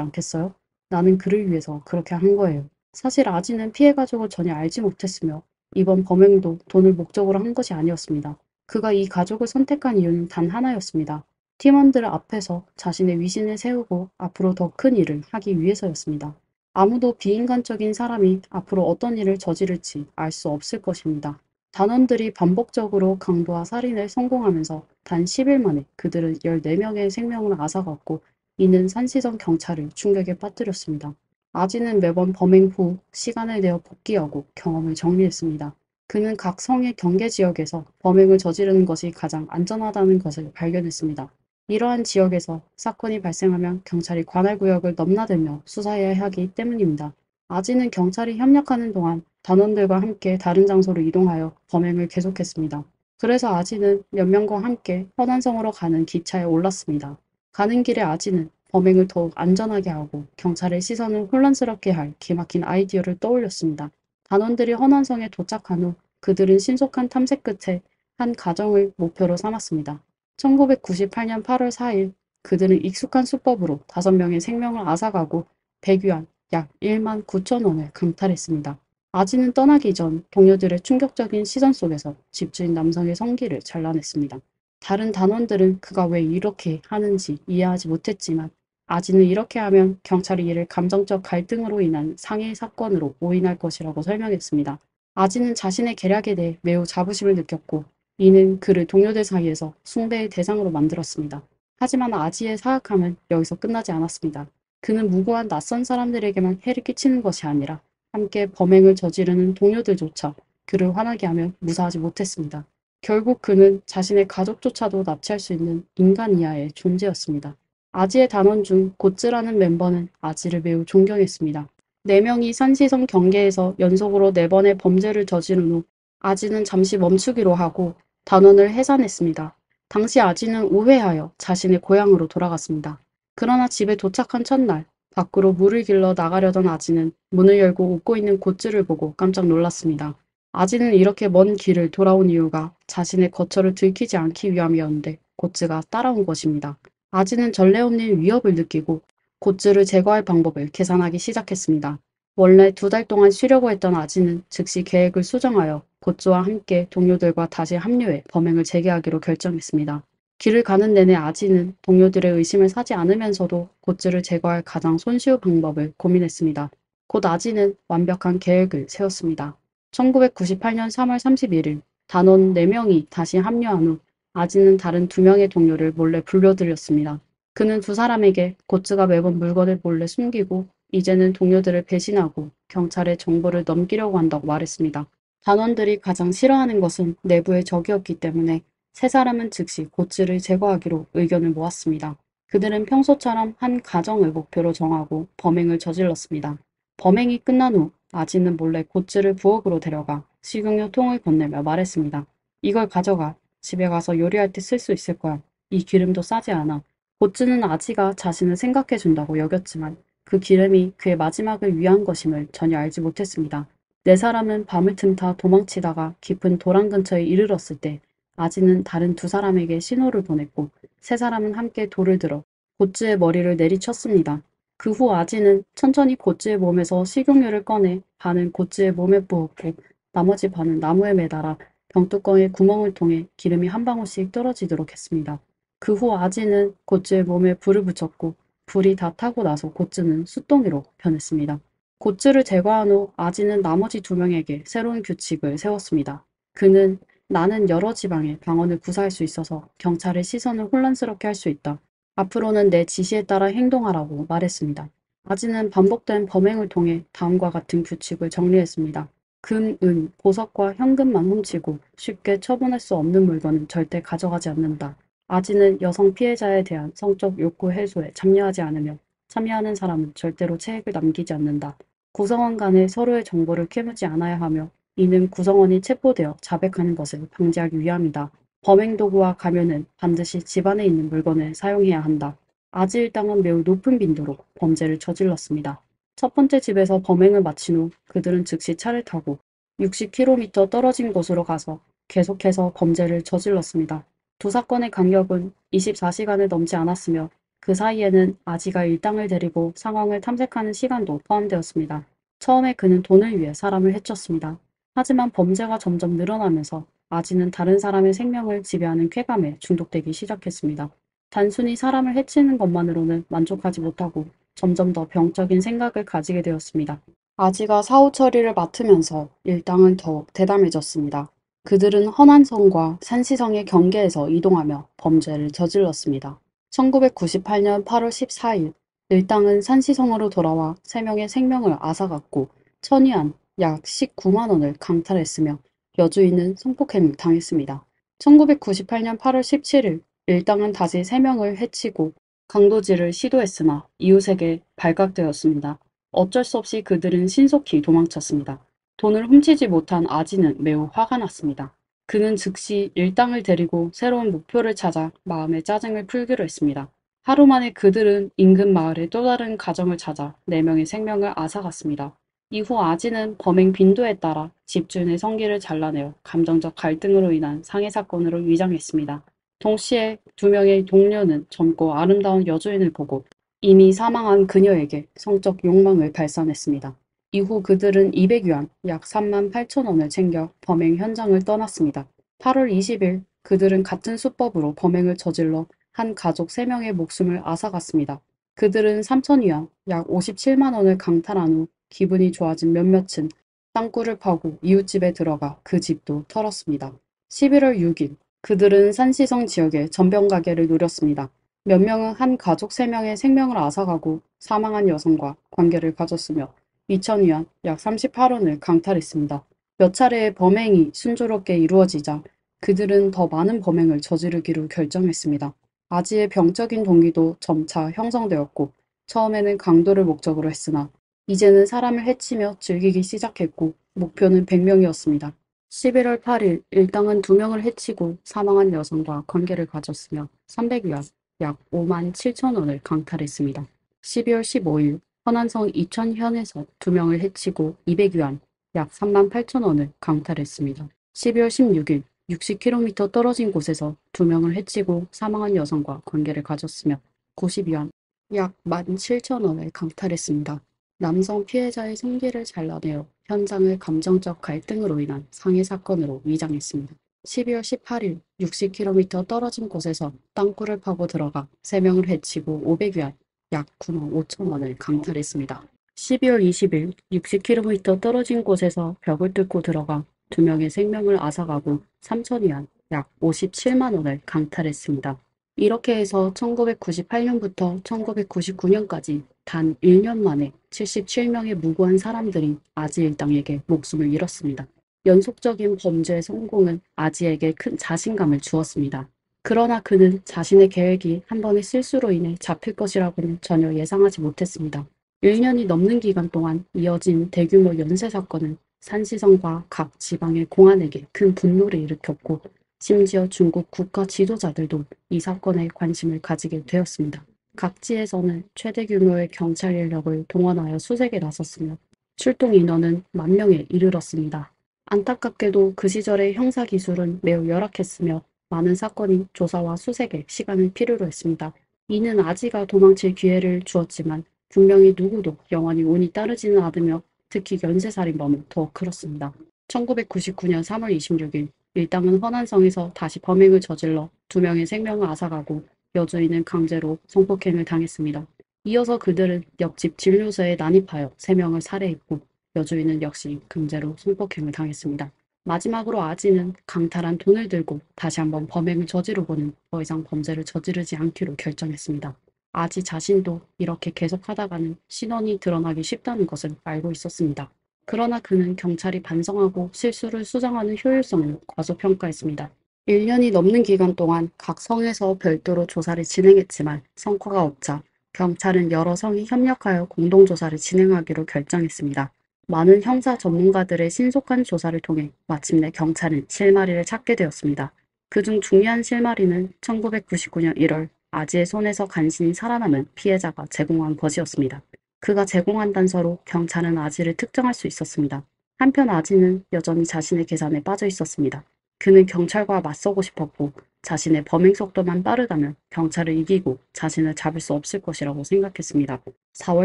않겠어요? 나는 그를 위해서 그렇게 한 거예요. 사실 아지는 피해 가족을 전혀 알지 못했으며 이번 범행도 돈을 목적으로 한 것이 아니었습니다. 그가 이 가족을 선택한 이유는 단 하나였습니다. 팀원들 앞에서 자신의 위신을 세우고 앞으로 더 큰 일을 하기 위해서였습니다. 아무도 비인간적인 사람이 앞으로 어떤 일을 저지를지 알 수 없을 것입니다. 단원들이 반복적으로 강도와 살인을 성공하면서 단 10일 만에 그들은 14명의 생명을 앗아갔고 이는 산시성 경찰을 충격에 빠뜨렸습니다. 아지는 매번 범행 후 시간을 내어 복귀하고 경험을 정리했습니다. 그는 각 성의 경계 지역에서 범행을 저지르는 것이 가장 안전하다는 것을 발견했습니다. 이러한 지역에서 사건이 발생하면 경찰이 관할 구역을 넘나들며 수사해야 하기 때문입니다. 아지는 경찰이 협력하는 동안 단원들과 함께 다른 장소로 이동하여 범행을 계속했습니다. 그래서 아지는 몇 명과 함께 허난성으로 가는 기차에 올랐습니다. 가는 길에 아지는 범행을 더욱 안전하게 하고 경찰의 시선을 혼란스럽게 할 기막힌 아이디어를 떠올렸습니다. 단원들이 허난성에 도착한 후 그들은 신속한 탐색 끝에 한 가정을 목표로 삼았습니다. 1998년 8월 4일 그들은 익숙한 수법으로 5명의 생명을 앗아가고 100위안 약 1만 9천 원을 강탈했습니다. 아지는 떠나기 전 동료들의 충격적인 시선 속에서 집주인 남성의 성기를 잘라냈습니다. 다른 단원들은 그가 왜 이렇게 하는지 이해하지 못했지만 아지는 이렇게 하면 경찰이 이를 감정적 갈등으로 인한 상해 사건으로 오인할 것이라고 설명했습니다. 아지는 자신의 계략에 대해 매우 자부심을 느꼈고 이는 그를 동료들 사이에서 숭배의 대상으로 만들었습니다. 하지만 아지의 사악함은 여기서 끝나지 않았습니다. 그는 무고한 낯선 사람들에게만 해를 끼치는 것이 아니라 함께 범행을 저지르는 동료들조차 그를 화나게 하며 무사하지 못했습니다. 결국 그는 자신의 가족조차도 납치할 수 있는 인간 이하의 존재였습니다. 아지의 단원 중 고츠라는 멤버는 아지를 매우 존경했습니다. 4명이 산시성 경계에서 연속으로 4번의 범죄를 저지른 후 아지는 잠시 멈추기로 하고 단원을 해산했습니다. 당시 아지는 우회하여 자신의 고향으로 돌아갔습니다. 그러나 집에 도착한 첫날 밖으로 물을 길러 나가려던 아지는 문을 열고 웃고 있는 고츠를 보고 깜짝 놀랐습니다. 아지는 이렇게 먼 길을 돌아온 이유가 자신의 거처를 들키지 않기 위함이었는데 고츠가 따라온 것입니다. 아지는 전례 없는 위협을 느끼고 고츠를 제거할 방법을 계산하기 시작했습니다. 원래 2달 동안 쉬려고 했던 아지는 즉시 계획을 수정하여 고츠와 함께 동료들과 다시 합류해 범행을 재개하기로 결정했습니다. 길을 가는 내내 아지는 동료들의 의심을 사지 않으면서도 고츠를 제거할 가장 손쉬운 방법을 고민했습니다. 곧 아지는 완벽한 계획을 세웠습니다. 1998년 3월 31일 단원 4명이 다시 합류한 후 아지는 다른 2명의 동료를 몰래 불러들였습니다. 그는 2사람에게 고츠가 매번 물건을 몰래 숨기고 이제는 동료들을 배신하고 경찰에 정보를 넘기려고 한다고 말했습니다. 단원들이 가장 싫어하는 것은 내부의 적이었기 때문에 3사람은 즉시 고츠를 제거하기로 의견을 모았습니다. 그들은 평소처럼 한 가정을 목표로 정하고 범행을 저질렀습니다. 범행이 끝난 후 아지는 몰래 고츠를 부엌으로 데려가 식용유 통을 건네며 말했습니다. 이걸 가져가. 집에 가서 요리할 때 쓸 수 있을 거야. 이 기름도 싸지 않아. 고츠는 아지가 자신을 생각해준다고 여겼지만 그 기름이 그의 마지막을 위한 것임을 전혀 알지 못했습니다. 4사람은 밤을 틈타 도망치다가 깊은 도랑 근처에 이르렀을 때 아지는 다른 2사람에게 신호를 보냈고 3사람은 함께 돌을 들어 고츠의 머리를 내리쳤습니다. 그 후 아지는 천천히 고츠의 몸에서 식용유를 꺼내 반은 고츠의 몸에 부었고 나머지 반은 나무에 매달아 병뚜껑의 구멍을 통해 기름이 한 방울씩 떨어지도록 했습니다. 그 후 아지는 고츠의 몸에 불을 붙였고 불이 다 타고 나서 고츠는 숫덩이로 변했습니다. 고츠를 제거한 후 아지는 나머지 2명에게 새로운 규칙을 세웠습니다. 그는 나는 여러 지방에 방언을 구사할 수 있어서 경찰의 시선을 혼란스럽게 할 수 있다. 앞으로는 내 지시에 따라 행동하라고 말했습니다. 아지는 반복된 범행을 통해 다음과 같은 규칙을 정리했습니다. 금, 은, 보석과 현금만 훔치고 쉽게 처분할 수 없는 물건은 절대 가져가지 않는다. 아지는 여성 피해자에 대한 성적 욕구 해소에 참여하지 않으며 참여하는 사람은 절대로 체액을 남기지 않는다. 구성원 간에 서로의 정보를 캐묻지 않아야 하며 이는 구성원이 체포되어 자백하는 것을 방지하기 위함이다. 범행 도구와 가면은 반드시 집안에 있는 물건을 사용해야 한다. 아지 일당은 매우 높은 빈도로 범죄를 저질렀습니다. 첫 번째 집에서 범행을 마친 후 그들은 즉시 차를 타고 60km 떨어진 곳으로 가서 계속해서 범죄를 저질렀습니다. 2사건의 간격은 24시간을 넘지 않았으며 그 사이에는 아지가 일당을 데리고 상황을 탐색하는 시간도 포함되었습니다. 처음에 그는 돈을 위해 사람을 해쳤습니다. 하지만 범죄가 점점 늘어나면서 아지는 다른 사람의 생명을 지배하는 쾌감에 중독되기 시작했습니다. 단순히 사람을 해치는 것만으로는 만족하지 못하고 점점 더 병적인 생각을 가지게 되었습니다. 아지가 사후 처리를 맡으면서 일당은 더욱 대담해졌습니다. 그들은 허난성과 산시성의 경계에서 이동하며 범죄를 저질렀습니다. 1998년 8월 14일, 일당은 산시성으로 돌아와 3명의 생명을 앗아갔고 천위안 약 19만 원을 강탈했으며 여주인은 성폭행을 당했습니다. 1998년 8월 17일, 일당은 다시 3명을 해치고 강도질을 시도했으나 이웃에게 발각되었습니다. 어쩔 수 없이 그들은 신속히 도망쳤습니다. 돈을 훔치지 못한 아지는 매우 화가 났습니다. 그는 즉시 일당을 데리고 새로운 목표를 찾아 마음의 짜증을 풀기로 했습니다. 하루 만에 그들은 인근 마을의 또 다른 가정을 찾아 4명의 생명을 앗아갔습니다. 이후 아지는 범행 빈도에 따라 집주인의 성기를 잘라내어 감정적 갈등으로 인한 상해 사건으로 위장했습니다. 동시에 2명의 동료는 젊고 아름다운 여주인을 보고 이미 사망한 그녀에게 성적 욕망을 발산했습니다. 이후 그들은 200유안, 약 3만 8천 원을 챙겨 범행 현장을 떠났습니다. 8월 20일 그들은 같은 수법으로 범행을 저질러 한 가족 3명의 목숨을 앗아갔습니다. 그들은 3천위안, 약 57만 원을 강탈한 후 기분이 좋아진 몇몇은 땅굴을 파고 이웃집에 들어가 그 집도 털었습니다. 11월 6일 그들은 산시성 지역의 전병 가게를 노렸습니다. 몇 명은 한 가족 3명의 생명을 앗아가고 사망한 여성과 관계를 가졌으며 2천위안, 약 38원을 강탈했습니다. 몇 차례의 범행이 순조롭게 이루어지자 그들은 더 많은 범행을 저지르기로 결정했습니다. 아지의 병적인 동기도 점차 형성되었고 처음에는 강도를 목적으로 했으나 이제는 사람을 해치며 즐기기 시작했고 목표는 100명이었습니다. 11월 8일 일당은 2명을 해치고 사망한 여성과 관계를 가졌으며 300위안, 약 5만 7천 원을 강탈했습니다. 12월 15일 허난성 이천현에서 2명을 해치고 200위안, 약 3만 8천 원을 강탈했습니다. 12월 16일 60km 떨어진 곳에서 2명을 해치고 사망한 여성과 관계를 가졌으며 90위안, 약 17,000원을 강탈했습니다. 남성 피해자의 생기를 잘라내어 현장을 감정적 갈등으로 인한 상해 사건으로 위장했습니다. 12월 18일 60km 떨어진 곳에서 땅굴을 파고 들어가 3명을 해치고 500위안, 약 9만 5천 원을 강탈했습니다. 12월 20일 60km 떨어진 곳에서 벽을 뚫고 들어가 2명의 생명을 앗아가고 3천위안, 약 57만 원을 강탈했습니다. 이렇게 해서 1998년부터 1999년까지 단 1년 만에 77명의 무고한 사람들이 아지 일당에게 목숨을 잃었습니다. 연속적인 범죄의 성공은 아지에게 큰 자신감을 주었습니다. 그러나 그는 자신의 계획이 한 번의 실수로 인해 잡힐 것이라고는 전혀 예상하지 못했습니다. 1년이 넘는 기간 동안 이어진 대규모 연쇄 사건은 산시성과 각 지방의 공안에게 큰 분노를 일으켰고 심지어 중국 국가 지도자들도 이 사건에 관심을 가지게 되었습니다. 각지에서는 최대 규모의 경찰 인력을 동원하여 수색에 나섰으며 출동 인원은 10,000명에 이르렀습니다. 안타깝게도 그 시절의 형사 기술은 매우 열악했으며 많은 사건이 조사와 수색에 시간을 필요로 했습니다. 이는 아지가 도망칠 기회를 주었지만 분명히 누구도 영원히 운이 따르지는 않으며 특히 연쇄살인범은 더욱 그렇습니다. 1999년 3월 26일 일당은 허난성에서 다시 범행을 저질러 2명의 생명을 앗아가고 여주인은 강제로 성폭행을 당했습니다. 이어서 그들은 옆집 진료소에 난입하여 3명을 살해했고 여주인은 역시 강제로 성폭행을 당했습니다. 마지막으로 아지는 강탈한 돈을 들고 다시 한번 범행을 저지르고는 더 이상 범죄를 저지르지 않기로 결정했습니다. 아지 자신도 이렇게 계속하다가는 신원이 드러나기 쉽다는 것을 알고 있었습니다. 그러나 그는 경찰이 반성하고 실수를 수정하는 효율성을 과소평가했습니다. 1년이 넘는 기간 동안 각 성에서 별도로 조사를 진행했지만 성과가 없자 경찰은 여러 성이 협력하여 공동조사를 진행하기로 결정했습니다. 많은 형사 전문가들의 신속한 조사를 통해 마침내 경찰은 실마리를 찾게 되었습니다. 그중 중요한 실마리는 1999년 1월 아지의 손에서 간신히 살아남은 피해자가 제공한 것이었습니다. 그가 제공한 단서로 경찰은 아지를 특정할 수 있었습니다. 한편 아지는 여전히 자신의 계산에 빠져 있었습니다. 그는 경찰과 맞서고 싶었고 자신의 범행 속도만 빠르다면 경찰을 이기고 자신을 잡을 수 없을 것이라고 생각했습니다. 4월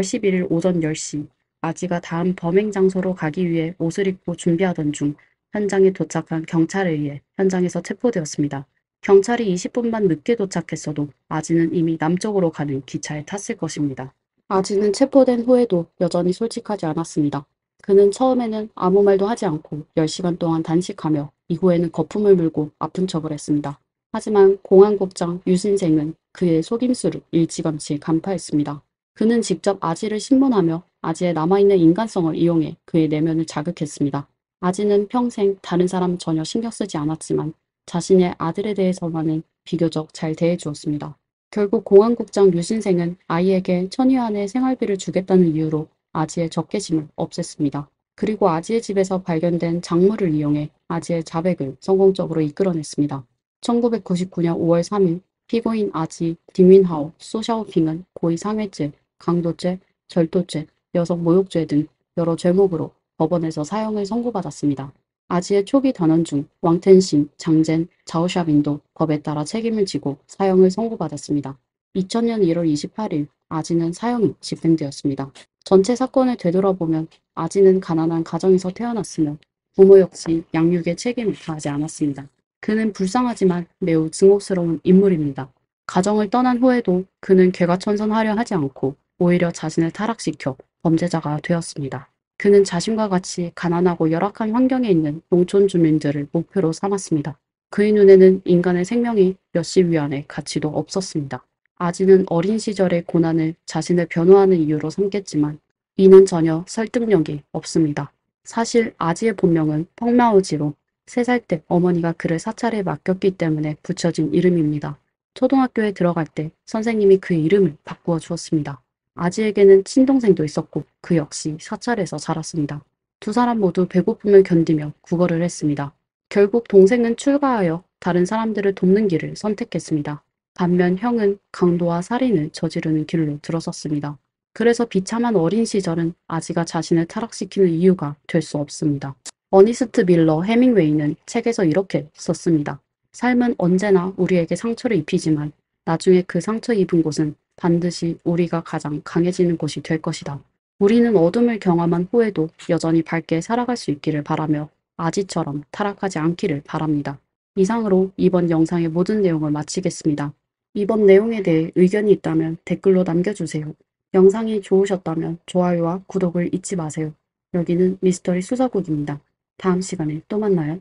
11일 오전 10시 아지가 다음 범행 장소로 가기 위해 옷을 입고 준비하던 중 현장에 도착한 경찰에 의해 현장에서 체포되었습니다. 경찰이 20분만 늦게 도착했어도 아지는 이미 남쪽으로 가는 기차에 탔을 것입니다. 아지는 체포된 후에도 여전히 솔직하지 않았습니다. 그는 처음에는 아무 말도 하지 않고 10시간 동안 단식하며 이후에는 거품을 물고 아픈 척을 했습니다. 하지만 공안국장 유신생은 그의 속임수를 일찌감치 간파했습니다. 그는 직접 아지를 신문하며 아지의 남아있는 인간성을 이용해 그의 내면을 자극했습니다. 아지는 평생 다른 사람 전혀 신경 쓰지 않았지만 자신의 아들에 대해서만은 비교적 잘 대해주었습니다. 결국 공안국장 유신생은 아이에게 천위안의 생활비를 주겠다는 이유로 아지의 적개심을 없앴습니다. 그리고 아지의 집에서 발견된 작물을 이용해 아지의 자백을 성공적으로 이끌어냈습니다. 1999년 5월 3일 피고인 아지 디민하오 소샤오핑은 고의상해죄, 강도죄, 절도죄, 여성모욕죄 등 여러 죄목으로 법원에서 사형을 선고받았습니다. 아지의 초기 단원 중 왕텐신, 장젠, 자오샤빈도 법에 따라 책임을 지고 사형을 선고받았습니다. 2000년 1월 28일 아지는 사형이 집행되었습니다. 전체 사건을 되돌아보면 아지는 가난한 가정에서 태어났으며 부모 역시 양육의 책임을 다하지 않았습니다. 그는 불쌍하지만 매우 증오스러운 인물입니다. 가정을 떠난 후에도 그는 개과천선하려 하지 않고 오히려 자신을 타락시켜 범죄자가 되었습니다. 그는 자신과 같이 가난하고 열악한 환경에 있는 농촌 주민들을 목표로 삼았습니다. 그의 눈에는 인간의 생명이 몇십 위안의 가치도 없었습니다. 아지는 어린 시절의 고난을 자신을 변호하는 이유로 삼겠지만 이는 전혀 설득력이 없습니다. 사실 아지의 본명은 펑마우지로 3살 때 어머니가 그를 사찰에 맡겼기 때문에 붙여진 이름입니다. 초등학교에 들어갈 때 선생님이 그 이름을 바꾸어 주었습니다. 아지에게는 친동생도 있었고 그 역시 사찰에서 자랐습니다. 두 사람 모두 배고픔을 견디며 구걸을 했습니다. 결국 동생은 출가하여 다른 사람들을 돕는 길을 선택했습니다. 반면 형은 강도와 살인을 저지르는 길로 들어섰습니다. 그래서 비참한 어린 시절은 아지가 자신을 타락시키는 이유가 될 수 없습니다. 어니스트 밀러 해밍웨이는 책에서 이렇게 썼습니다. 삶은 언제나 우리에게 상처를 입히지만 나중에 그 상처 입은 곳은 반드시 우리가 가장 강해지는 곳이 될 것이다. 우리는 어둠을 경험한 후에도 여전히 밝게 살아갈 수 있기를 바라며 아지처럼 타락하지 않기를 바랍니다. 이상으로 이번 영상의 모든 내용을 마치겠습니다. 이번 내용에 대해 의견이 있다면 댓글로 남겨주세요. 영상이 좋으셨다면 좋아요와 구독을 잊지 마세요. 여기는 미스터리 수사국입니다. 다음 시간에 또 만나요.